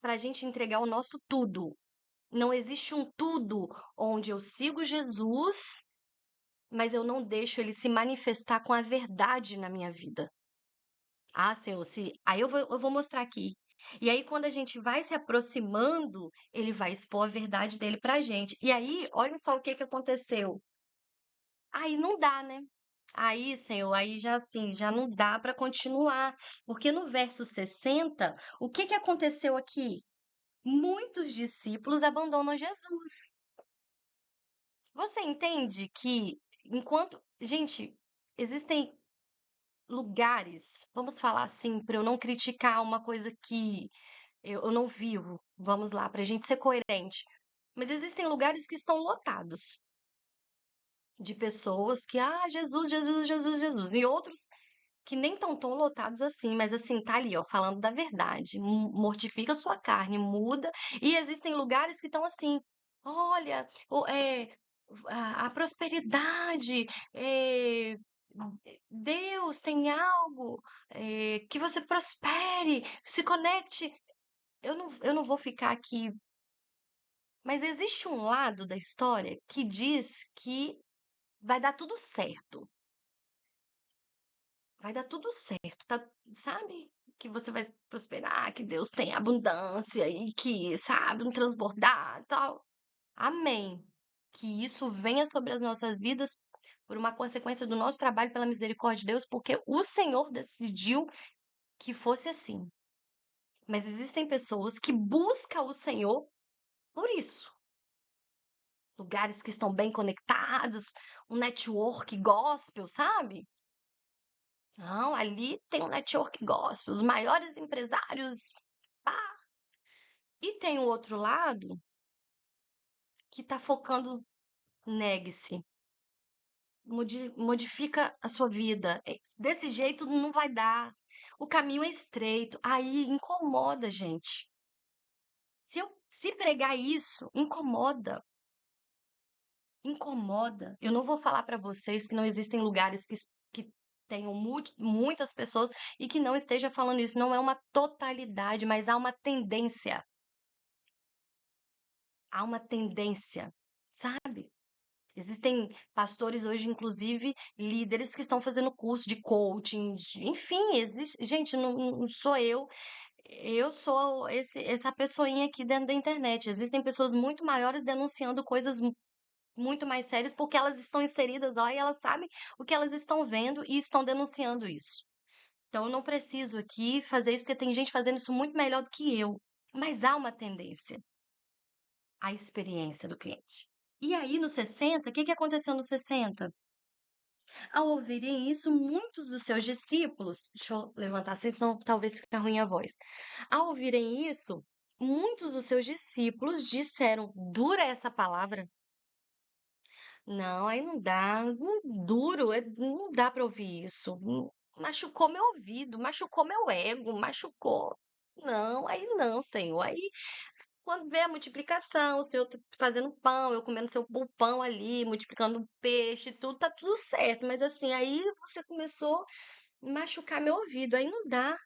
para a gente entregar o nosso tudo, não existe um tudo onde eu sigo Jesus, mas eu não deixo ele se manifestar com a verdade na minha vida. Ah, Senhor, se aí eu vou mostrar aqui. E aí, quando a gente vai se aproximando, ele vai expor a verdade dele pra gente. E aí, olha só o que que aconteceu. Aí não dá, né? Aí, Senhor, aí já assim, já não dá para continuar. Porque no verso 60, o que que aconteceu aqui? Muitos discípulos abandonam Jesus. Você entende que enquanto, gente, existem lugares, vamos falar assim, para eu não criticar uma coisa que eu não vivo, vamos lá, para a gente ser coerente. Mas existem lugares que estão lotados de pessoas que, Jesus, Jesus, Jesus, Jesus, e outros que nem estão tão lotados assim, mas assim, tá ali, ó, falando da verdade, mortifica a sua carne, muda, e existem lugares que estão assim, olha, a prosperidade, Deus tem algo, que você prospere, se conecte. Eu não vou ficar aqui, mas existe um lado da história que diz que vai dar tudo certo. Vai dar tudo certo, tá, sabe? Que você vai prosperar, que Deus tem abundância e que, sabe, um transbordar, tal. Amém. Que isso venha sobre as nossas vidas por uma consequência do nosso trabalho pela misericórdia de Deus, porque o Senhor decidiu que fosse assim. Mas existem pessoas que buscam o Senhor por isso. Lugares que estão bem conectados, um network gospel, sabe? Não, ali tem um network gospel, os maiores empresários. Pá. E tem o outro lado que tá focando, negue-se, modifica a sua vida. Desse jeito não vai dar. O caminho é estreito. Aí incomoda, gente. Se pregar isso, incomoda. Incomoda. Eu não vou falar para vocês que não existem lugares que tenham muitas pessoas e que não esteja falando isso. Não é uma totalidade, mas há uma tendência. Há uma tendência, sabe? Existem pastores hoje, inclusive líderes que estão fazendo curso de coaching, enfim, existe. Gente, não sou eu. Eu sou essa pessoinha aqui dentro da internet. Existem pessoas muito maiores denunciando coisas muito mais sérias, porque elas estão inseridas lá e elas sabem o que elas estão vendo e estão denunciando isso. Então, eu não preciso aqui fazer isso, porque tem gente fazendo isso muito melhor do que eu. Mas há uma tendência à experiência do cliente. E aí, no 60, o que que aconteceu no 60? Ao ouvirem isso, muitos dos seus discípulos, deixa eu levantar assim, senão talvez fique ruim a voz. Ao ouvirem isso, muitos dos seus discípulos disseram: dura essa palavra? Não, aí não dá, duro, não dá para ouvir isso. Machucou meu ouvido, machucou meu ego, machucou. Não, aí não, Senhor. Aí quando vê a multiplicação, o Senhor fazendo pão, eu comendo o pão ali, multiplicando peixe, tudo, tá tudo certo. Mas assim, aí você começou a machucar meu ouvido, aí não dá.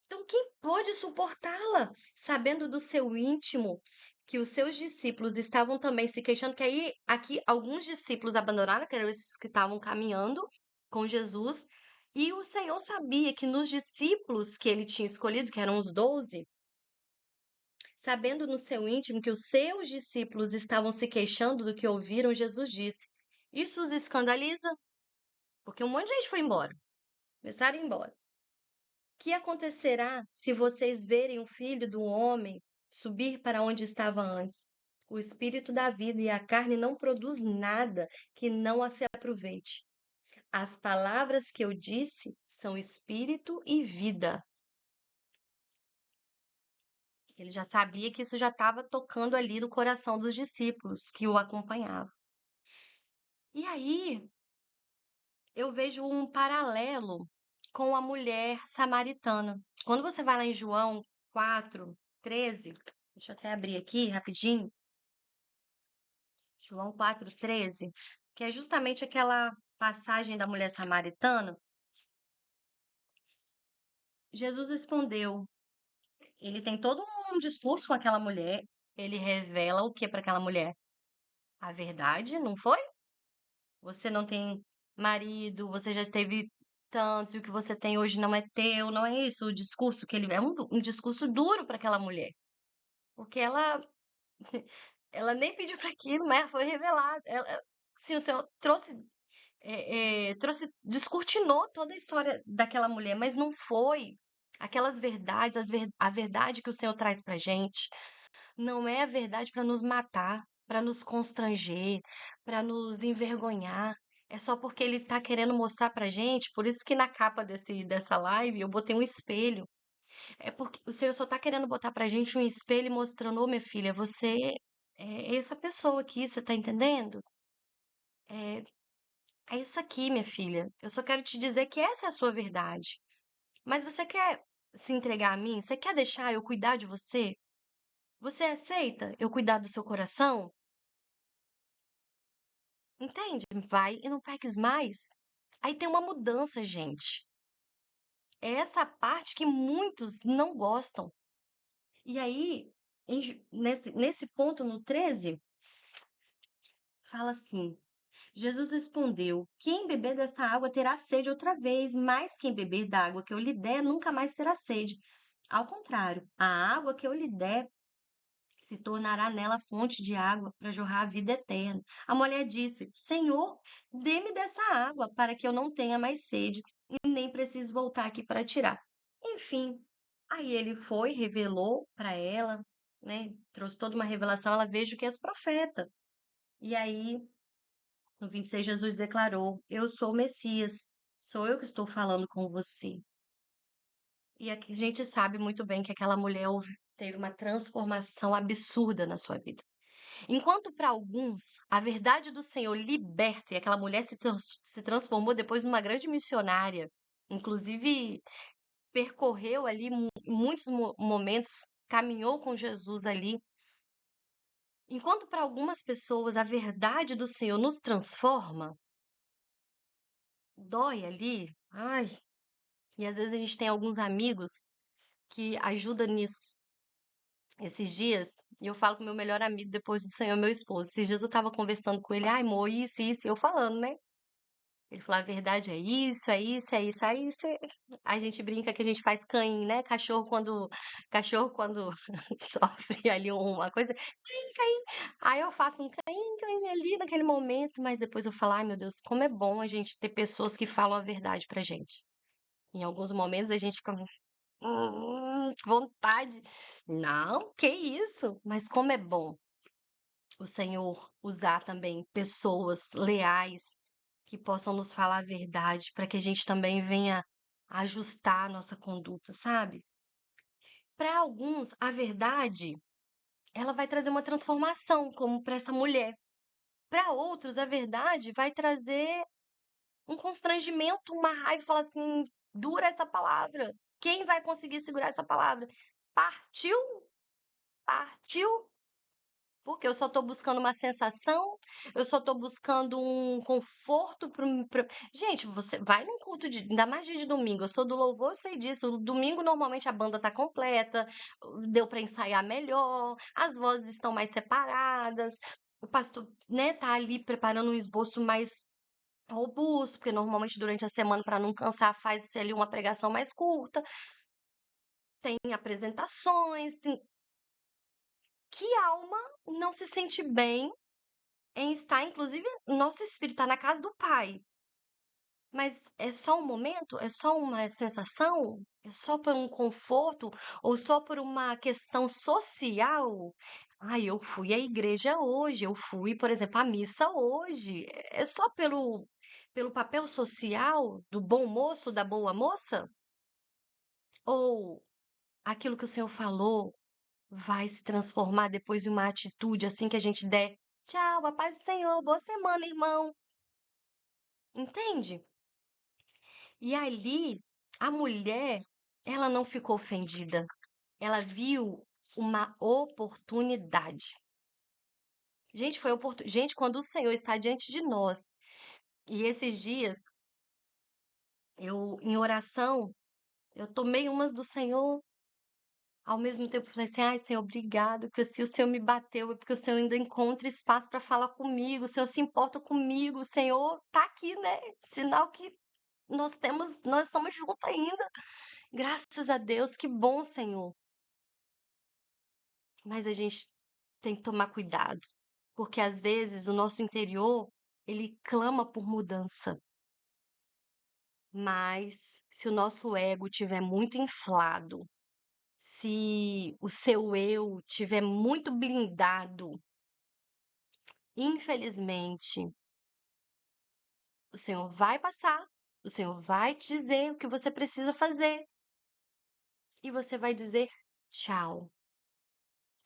Então, quem pôde suportá-la, sabendo do seu íntimo que os seus discípulos estavam também se queixando, que aí aqui alguns discípulos abandonaram, que eram esses que estavam caminhando com Jesus, e o Senhor sabia que nos discípulos que ele tinha escolhido, que eram os 12, sabendo no seu íntimo que os seus discípulos estavam se queixando do que ouviram, Jesus disse: Isso os escandaliza, porque um monte de gente foi embora, começaram a ir embora. Que acontecerá se vocês verem o Filho do Homem subir para onde estava antes? O espírito da vida e a carne não produz nada que não a se aproveite. As palavras que eu disse são espírito e vida. Ele já sabia que isso já estava tocando ali no coração dos discípulos que o acompanhavam. E aí eu vejo um paralelo com a mulher samaritana. Quando você vai lá em João 4:13, deixa eu até abrir aqui rapidinho, João 4:13, que é justamente aquela passagem da mulher samaritana. Jesus respondeu, ele tem todo um discurso com aquela mulher, ele revela o que para aquela mulher? A verdade, não foi? Você não tem marido, você já teve tantos, e o que você tem hoje não é teu, não é isso? O discurso que ele é um discurso duro para aquela mulher, porque ela nem pediu para aquilo, mas foi revelado. Sim, o Senhor trouxe, descortinou toda a história daquela mulher, mas não foi aquelas verdades, a verdade que o Senhor traz para gente. Não é a verdade para nos matar, para nos constranger, para nos envergonhar. É só porque ele está querendo mostrar pra gente, por isso que na capa dessa live eu botei um espelho. É porque o Senhor só está querendo botar pra gente um espelho mostrando, ô minha filha, você é essa pessoa aqui, você tá entendendo? É, é isso aqui, minha filha. Eu só quero te dizer que essa é a sua verdade. Mas você quer se entregar a mim? Você quer deixar eu cuidar de você? Você aceita eu cuidar do seu coração? Entende? Vai e não peques mais. Aí tem uma mudança, gente. É essa parte que muitos não gostam. E aí, nesse ponto, no 13, fala assim: Jesus respondeu: Quem beber dessa água terá sede outra vez, mas quem beber da água que eu lhe der nunca mais terá sede. Ao contrário, a água que eu lhe der se tornará nela fonte de água para jorrar a vida eterna. A mulher disse: Senhor, dê-me dessa água para que eu não tenha mais sede e nem precise voltar aqui para tirar. Enfim, aí ele foi, revelou para ela, né? Trouxe toda uma revelação. Ela veja que és profeta. E aí, no 26, Jesus declarou: Eu sou o Messias, sou eu que estou falando com você. E aqui a gente sabe muito bem que aquela mulher teve uma transformação absurda na sua vida. Enquanto para alguns a verdade do Senhor liberta, e aquela mulher se transformou depois numa grande missionária, inclusive percorreu ali muitos momentos, caminhou com Jesus ali. Enquanto para algumas pessoas a verdade do Senhor nos transforma, dói ali, ai, e às vezes a gente tem alguns amigos que ajudam nisso. Esses dias, e eu falo com meu melhor amigo depois do Senhor, meu esposo. Esses dias eu estava conversando com ele, ai, amor, isso, e eu falando, né? Ele falou, a verdade é isso, é isso, é isso. Aí a gente brinca que a gente faz caim, né? Cachorro quando sofre ali uma coisa, caim, caim. Aí eu faço um caim, caim ali naquele momento, mas depois eu falo, ai meu Deus, como é bom a gente ter pessoas que falam a verdade pra gente. Em alguns momentos a gente fica, vontade. Não, que isso? Mas como é bom o Senhor usar também pessoas leais que possam nos falar a verdade, para que a gente também venha ajustar a nossa conduta, sabe? Para alguns, a verdade, ela vai trazer uma transformação, como para essa mulher. Para outros, a verdade vai trazer um constrangimento, uma raiva, falar assim, dura essa palavra. Quem vai conseguir segurar essa palavra? Partiu, partiu. Porque eu só estou buscando uma sensação, eu só estou buscando um conforto Gente, você vai num culto ainda mais dia de domingo. Eu sou do louvor, eu sei disso. No domingo, normalmente, a banda tá completa, deu para ensaiar melhor, as vozes estão mais separadas, o pastor, né, tá ali preparando um esboço mais robusto, porque normalmente durante a semana, para não cansar, faz ali uma pregação mais curta, tem apresentações, Que alma não se sente bem em estar, inclusive, nosso espírito está na casa do Pai. Mas é só um momento? É só uma sensação? É só por um conforto? Ou só por uma questão social? Ai, eu fui à igreja hoje, eu fui, por exemplo, à missa hoje. É só pelo papel social do bom moço, da boa moça? Ou aquilo que o Senhor falou vai se transformar depois em uma atitude assim que a gente der tchau, a paz do Senhor, boa semana, irmão. Entende? E ali, a mulher, ela não ficou ofendida. Ela viu uma oportunidade. Gente, gente, quando o Senhor está diante de nós, e esses dias eu em oração, eu tomei umas do Senhor, ao mesmo tempo falei assim: "Ai, Senhor, obrigado, porque se o Senhor me bateu, é porque o Senhor ainda encontra espaço para falar comigo, o Senhor se importa comigo, o Senhor tá aqui, né? Sinal que nós estamos juntos ainda. Graças a Deus, que bom, Senhor." Mas a gente tem que tomar cuidado, porque às vezes o nosso interior, ele clama por mudança, mas se o nosso ego tiver muito inflado, se o seu eu tiver muito blindado, infelizmente, o Senhor vai passar, o Senhor vai te dizer o que você precisa fazer e você vai dizer tchau.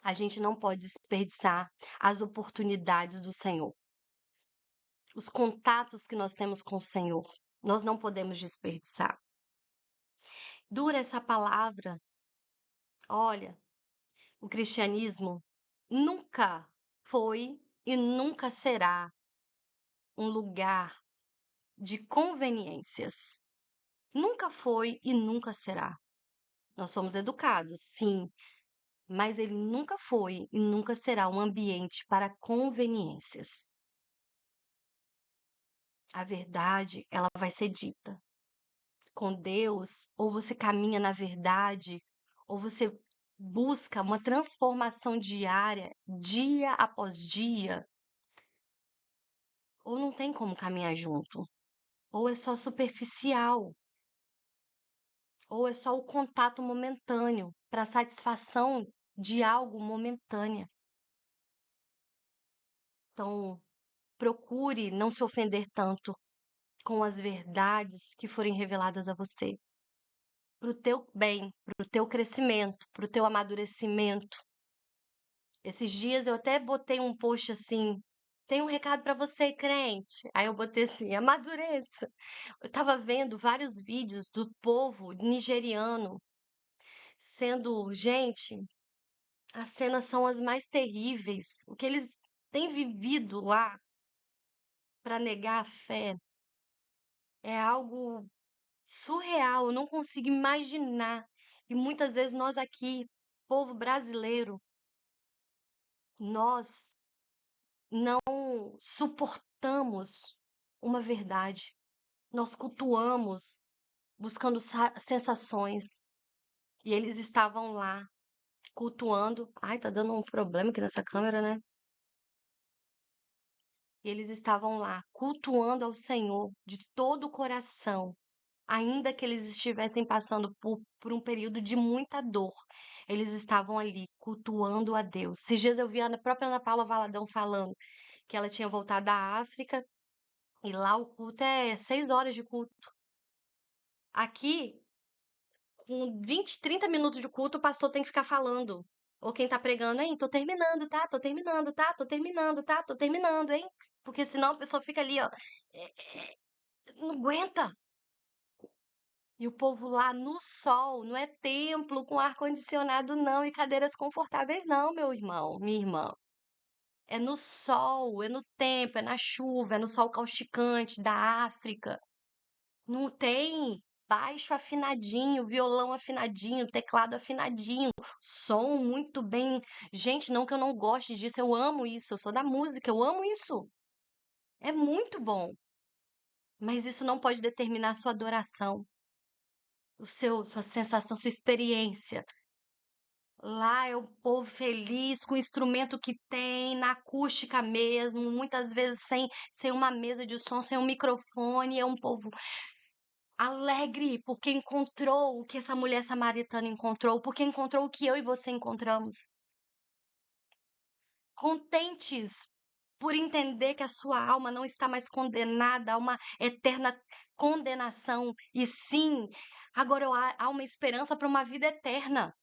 A gente não pode desperdiçar as oportunidades do Senhor. Os contatos que nós temos com o Senhor, nós não podemos desperdiçar. Dura essa palavra. Olha, o cristianismo nunca foi e nunca será um lugar de conveniências. Nunca foi e nunca será. Nós somos educados, sim, mas ele nunca foi e nunca será um ambiente para conveniências. A verdade, ela vai ser dita. Com Deus, ou você caminha na verdade, ou você busca uma transformação diária, dia após dia, ou não tem como caminhar junto, ou é só superficial, ou é só o contato momentâneo para satisfação de algo momentânea. Então, procure não se ofender tanto com as verdades que forem reveladas a você, para o teu bem, para o teu crescimento, para o teu amadurecimento. Esses dias eu até botei um post assim: "Tem um recado para você, crente." Aí eu botei assim: "Amadureça." Eu estava vendo vários vídeos do povo nigeriano sendo gente, as cenas são as mais terríveis. O que eles têm vivido lá para negar a fé é algo surreal, eu não consigo imaginar. E muitas vezes nós aqui, povo brasileiro, nós não suportamos uma verdade. Nós cultuamos buscando sensações. E eles estavam lá cultuando. Ai, tá dando um problema aqui nessa câmera, né? E eles estavam lá cultuando ao Senhor de todo o coração, ainda que eles estivessem passando por um período de muita dor. Eles estavam ali cultuando a Deus. Esses dias eu vi a própria Ana Paula Valadão falando que ela tinha voltado da África. E lá o culto é 6 horas de culto. Aqui, com 20, 30 minutos de culto, o pastor tem que ficar falando. Ou quem tá pregando, hein? Tô terminando, tá? Tô terminando, tá? Tô terminando, tá? Tô terminando, hein? Porque senão a pessoa fica ali, ó. Não aguenta. E o povo lá no sol, não é templo com ar-condicionado, não, e cadeiras confortáveis, não, meu irmão, minha irmã. É no sol, é no tempo, é na chuva, é no sol causticante da África. Não tem baixo afinadinho, violão afinadinho, teclado afinadinho, som muito bem. Gente, não que eu não goste disso, eu amo isso, eu sou da música, eu amo isso. É muito bom, mas isso não pode determinar a sua adoração, sua sensação, sua experiência. Lá é o povo feliz, com o instrumento que tem, na acústica mesmo, muitas vezes sem uma mesa de som, sem um microfone. É um povo alegre, porque encontrou o que essa mulher samaritana encontrou, porque encontrou o que eu e você encontramos. Contentes por entender que a sua alma não está mais condenada a uma eterna condenação, e sim, agora há uma esperança para uma vida eterna.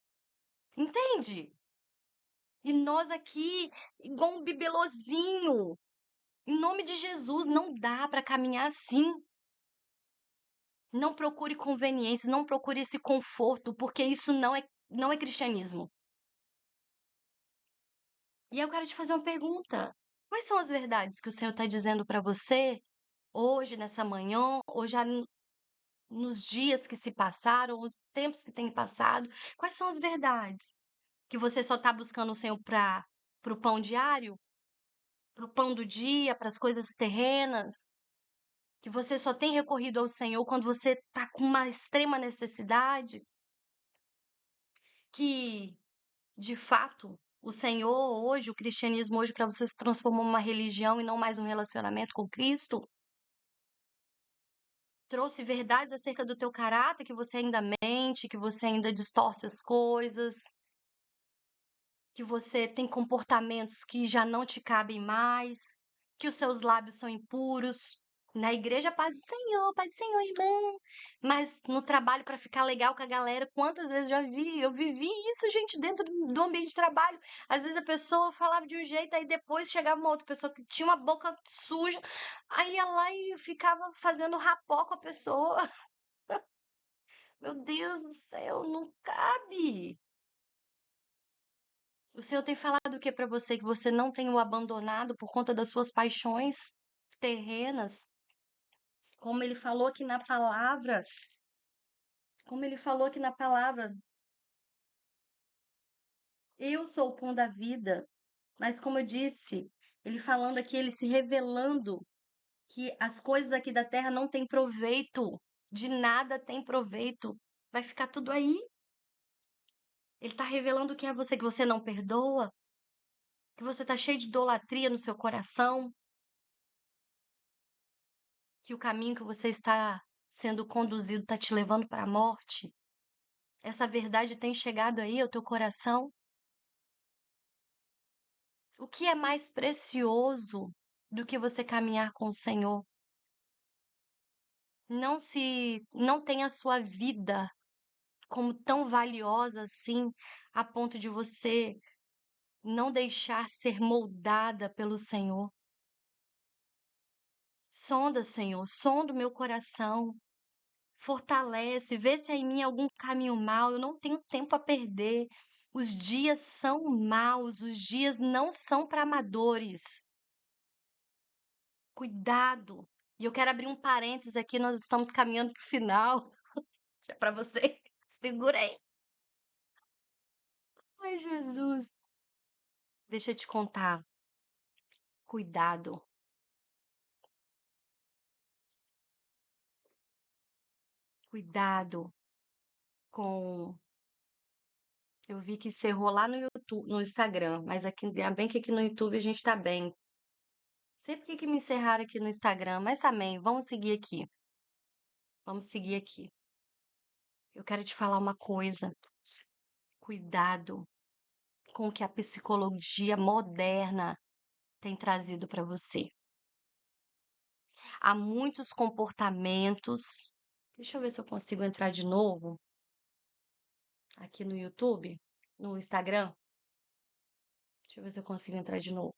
Entende? E nós aqui, igual um bibelozinho, em nome de Jesus, não dá para caminhar assim. Não procure conveniência, não procure esse conforto, porque isso não é cristianismo. E eu quero te fazer uma pergunta. Quais são as verdades que o Senhor está dizendo para você hoje, nessa manhã, ou já nos dias que se passaram, os tempos que têm passado? Quais são as verdades? Que você só está buscando o Senhor para o pão diário? Para o pão do dia, para as coisas terrenas? Que você só tem recorrido ao Senhor quando você está com uma extrema necessidade? Que, de fato, o Senhor hoje, o cristianismo hoje, para você se transformou numa religião e não mais um relacionamento com Cristo? Trouxe verdades acerca do teu caráter, que você ainda mente, que você ainda distorce as coisas, que você tem comportamentos que já não te cabem mais, que os seus lábios são impuros. Na igreja, Pai do Senhor, irmão. Mas no trabalho, para ficar legal com a galera, quantas vezes já vi? Eu vivi isso, gente, dentro do ambiente de trabalho. Às vezes a pessoa falava de um jeito, aí depois chegava uma outra pessoa que tinha uma boca suja, aí ia lá e ficava fazendo rapó com a pessoa. Meu Deus do céu, não cabe. O Senhor tem falado o que para você? Que você não tem o abandonado por conta das suas paixões terrenas? Como ele falou aqui na palavra, como ele falou aqui na palavra, eu sou o pão da vida. Mas como eu disse, ele falando aqui, ele se revelando que as coisas aqui da terra não têm proveito, de nada tem proveito. Vai ficar tudo aí. Ele está revelando o que é você, que você não perdoa, que você está cheio de idolatria no seu coração, que o caminho que você está sendo conduzido está te levando para a morte. Essa verdade tem chegado aí ao teu coração? O que é mais precioso do que você caminhar com o Senhor? Não tenha a sua vida como tão valiosa assim, a ponto de você não deixar ser moldada pelo Senhor. Sonda, Senhor, sonda o meu coração. Fortalece, vê se há em mim algum caminho mau. Eu não tenho tempo a perder. Os dias são maus, os dias não são para amadores. Cuidado. E eu quero abrir um parênteses aqui, nós estamos caminhando para o final. É para você. Segura aí. Ai, Jesus. Deixa eu te contar. Cuidado. Cuidado com. Eu vi que encerrou lá no YouTube, no Instagram, mas aqui, ainda bem que aqui no YouTube a gente tá bem. Sempre que me encerraram aqui no Instagram, mas também, vamos seguir aqui. Vamos seguir aqui. Eu quero te falar uma coisa. Cuidado com o que a psicologia moderna tem trazido para você. Há muitos comportamentos. Deixa eu ver se eu consigo entrar de novo aqui no YouTube, no Instagram. Deixa eu ver se eu consigo entrar de novo.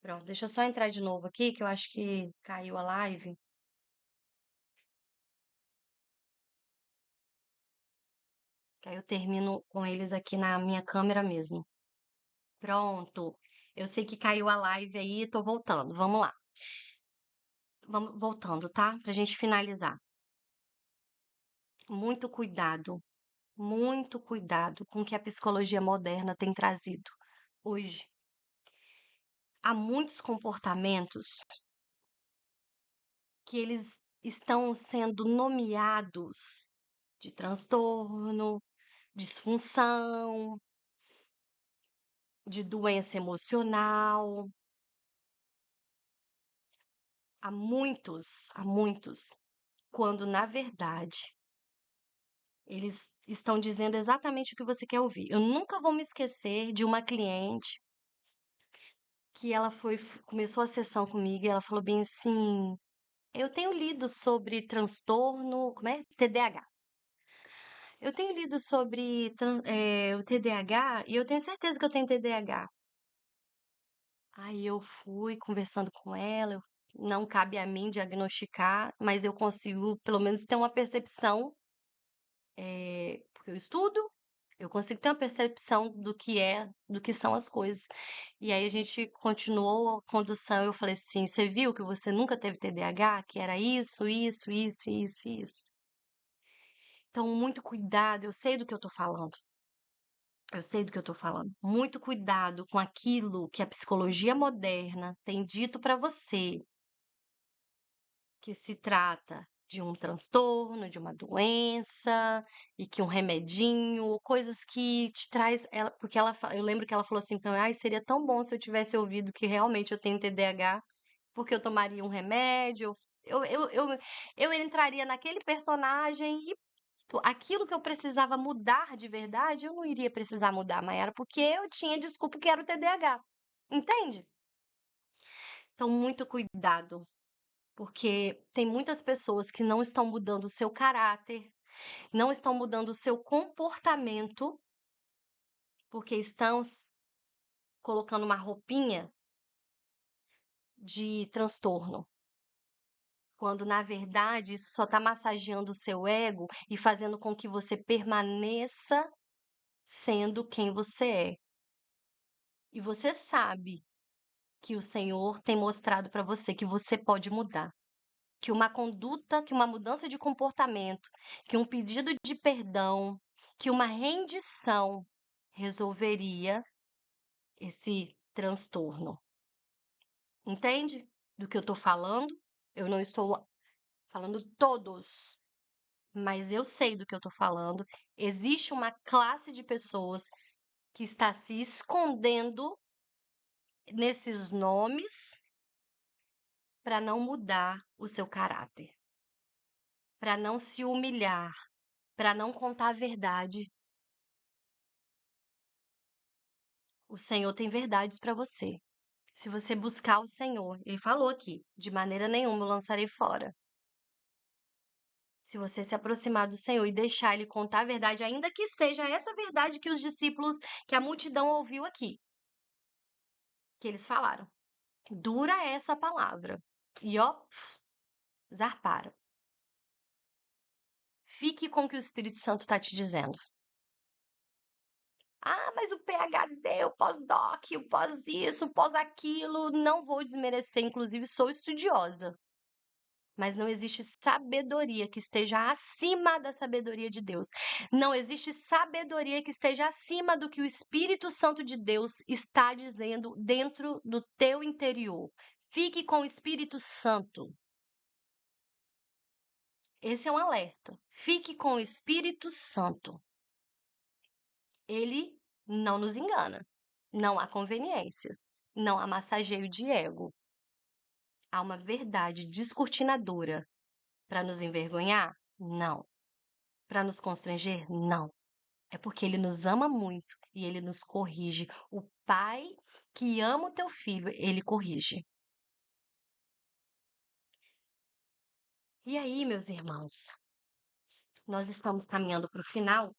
Pronto, deixa eu só entrar de novo aqui, que eu acho que caiu a live. Que aí eu termino com eles aqui na minha câmera mesmo. Pronto. Eu sei que caiu a live aí, tô voltando. Vamos lá. Vamos voltando, tá? Pra gente finalizar. Muito cuidado com o que a psicologia moderna tem trazido hoje. Há muitos comportamentos que eles estão sendo nomeados de transtorno, disfunção, de doença emocional. Há muitos, quando na verdade eles estão dizendo exatamente o que você quer ouvir. Eu nunca vou me esquecer de uma cliente que ela começou a sessão comigo e ela falou bem assim: eu tenho lido sobre transtorno, como é? TDAH. Eu tenho lido sobre o TDAH e eu tenho certeza que eu tenho TDAH. Aí eu fui conversando com ela, não cabe a mim diagnosticar, mas eu consigo pelo menos ter uma percepção, porque eu estudo, eu consigo ter uma percepção do que são as coisas. E aí a gente continuou a condução, eu falei assim: "Você viu que você nunca teve TDAH? Que era isso, isso, isso, isso, isso". Então muito cuidado, eu sei do que eu tô falando. Eu sei do que eu tô falando. Muito cuidado com aquilo que a psicologia moderna tem dito para você, que se trata de um transtorno, de uma doença, e que um remedinho, ou coisas que te traz ela porque eu lembro que ela falou assim pra mim: "Ai, seria tão bom se eu tivesse ouvido que realmente eu tenho TDAH, porque eu tomaria um remédio, eu entraria naquele personagem e aquilo que eu precisava mudar de verdade, eu não iria precisar mudar, Mayara, porque eu tinha desculpa que era o TDAH". Entende? Então muito cuidado. Porque tem muitas pessoas que não estão mudando o seu caráter, não estão mudando o seu comportamento, porque estão colocando uma roupinha de transtorno, quando na verdade isso só está massageando o seu ego e fazendo com que você permaneça sendo quem você é. E você sabe que o Senhor tem mostrado para você que você pode mudar. Que uma conduta, que uma mudança de comportamento, que um pedido de perdão, que uma rendição resolveria esse transtorno. Entende do que eu estou falando? Eu não estou falando todos, mas eu sei do que eu estou falando. Existe uma classe de pessoas que está se escondendo nesses nomes para não mudar o seu caráter, para não se humilhar, para não contar a verdade. O Senhor tem verdades para você. Se você buscar o Senhor, ele falou aqui, de maneira nenhuma eu lançarei fora. Se você se aproximar do Senhor e deixar ele contar a verdade, ainda que seja essa verdade que os discípulos, que a multidão ouviu aqui, que eles falaram. Dura essa palavra. E ó, zarparam. Fique com o que o Espírito Santo está te dizendo. Ah, mas o PhD, o pós-doc, o pós isso, o pós aquilo, não vou desmerecer, inclusive sou estudiosa. Mas não existe sabedoria que esteja acima da sabedoria de Deus. Não existe sabedoria que esteja acima do que o Espírito Santo de Deus está dizendo dentro do teu interior. Fique com o Espírito Santo. Esse é um alerta. Fique com o Espírito Santo. Ele não nos engana. Não há conveniências. Não há massageio de ego. Há uma verdade descortinadora para nos envergonhar? Não. Para nos constranger? Não. É porque ele nos ama muito e ele nos corrige. O pai que ama o teu filho, ele corrige. E aí, meus irmãos, nós estamos caminhando para o final.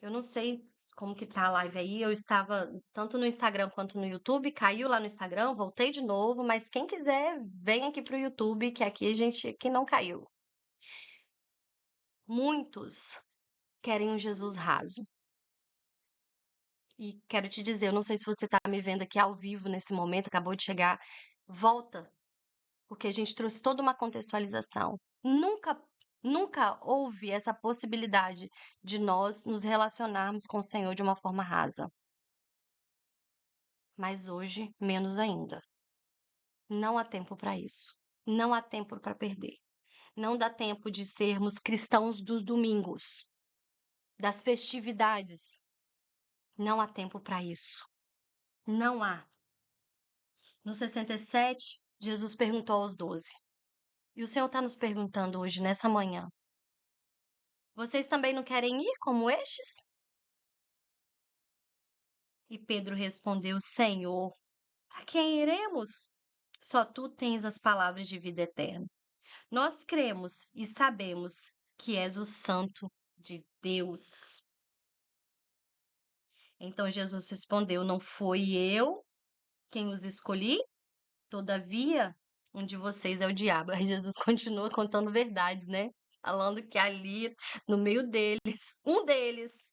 Eu não sei como que tá a live aí. Eu estava tanto no Instagram quanto no YouTube. Caiu lá no Instagram, voltei de novo. Mas quem quiser, vem aqui para o YouTube, que aqui a gente que não caiu. Muitos querem um Jesus raso. E quero te dizer, eu não sei se você está me vendo aqui ao vivo nesse momento, acabou de chegar. Volta, porque a gente trouxe toda uma contextualização. Nunca houve essa possibilidade de nós nos relacionarmos com o Senhor de uma forma rasa. Mas hoje, menos ainda. Não há tempo para isso. Não há tempo para perder. Não dá tempo de sermos cristãos dos domingos, das festividades. Não há tempo para isso. Não há. No 67, Jesus perguntou aos 12. E o Senhor está nos perguntando hoje, nessa manhã: vocês também não querem ir como estes? E Pedro respondeu: Senhor, a quem iremos? Só tu tens as palavras de vida eterna. Nós cremos e sabemos que és o Santo de Deus. Então Jesus respondeu: Não fui eu quem os escolhi? Todavia, um de vocês é o diabo. Aí Jesus continua contando verdades, né? Falando que ali, no meio deles, um deles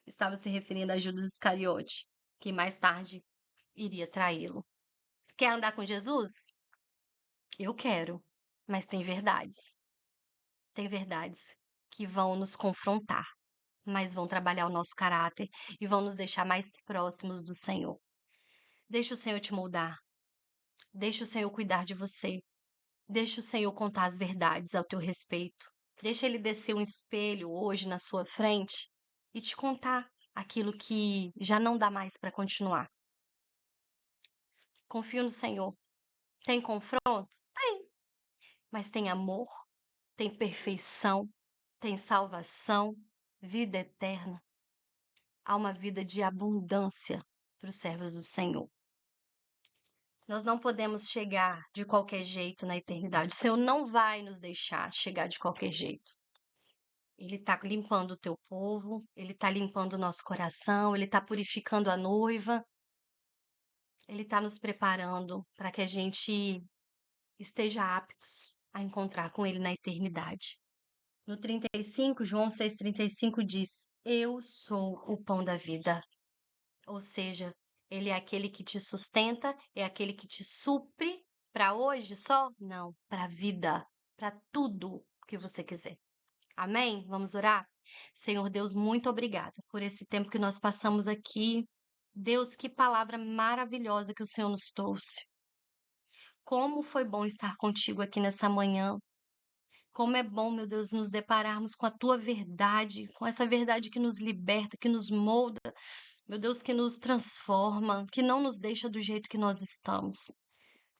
estava se referindo a Judas Iscariote, que mais tarde iria traí-lo. Quer andar com Jesus? Eu quero, mas tem verdades. Tem verdades que vão nos confrontar, mas vão trabalhar o nosso caráter e vão nos deixar mais próximos do Senhor. Deixa o Senhor te moldar. Deixa o Senhor cuidar de você. Deixa o Senhor contar as verdades ao teu respeito. Deixa Ele descer um espelho hoje na sua frente e te contar aquilo que já não dá mais para continuar. Confio no Senhor. Tem confronto? Tem. Mas tem amor, tem perfeição, tem salvação, vida eterna. Há uma vida de abundância para os servos do Senhor. Nós não podemos chegar de qualquer jeito na eternidade. O Senhor não vai nos deixar chegar de qualquer jeito. Ele está limpando o teu povo, ele está limpando o nosso coração, ele está purificando a noiva, ele está nos preparando para que a gente esteja aptos a encontrar com ele na eternidade. No 35, João 6,35 diz: Eu sou o pão da vida. Ou seja, ele é aquele que te sustenta, é aquele que te supre para hoje só? Não, para a vida, para tudo que você quiser. Amém? Vamos orar? Senhor Deus, muito obrigada por esse tempo que nós passamos aqui. Deus, que palavra maravilhosa que o Senhor nos trouxe. Como foi bom estar contigo aqui nessa manhã. Como é bom, meu Deus, nos depararmos com a tua verdade, com essa verdade que nos liberta, que nos molda, meu Deus, que nos transforma, que não nos deixa do jeito que nós estamos.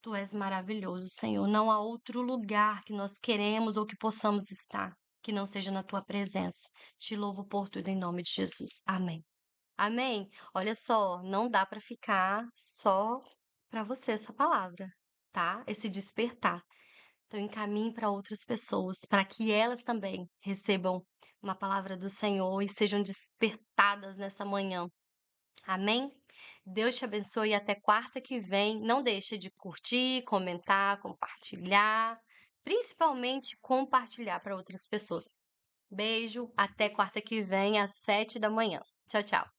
Tu és maravilhoso, Senhor. Não há outro lugar que nós queremos ou que possamos estar que não seja na tua presença. Te louvo por tudo em nome de Jesus. Amém. Amém. Olha só, não dá para ficar só para você essa palavra, tá? Esse despertar. Então, encaminhe para outras pessoas, para que elas também recebam uma palavra do Senhor e sejam despertadas nessa manhã. Amém? Deus te abençoe e até quarta que vem. Não deixa de curtir, comentar, compartilhar, principalmente compartilhar para outras pessoas. Beijo, até quarta que vem às 7 da manhã. Tchau, tchau.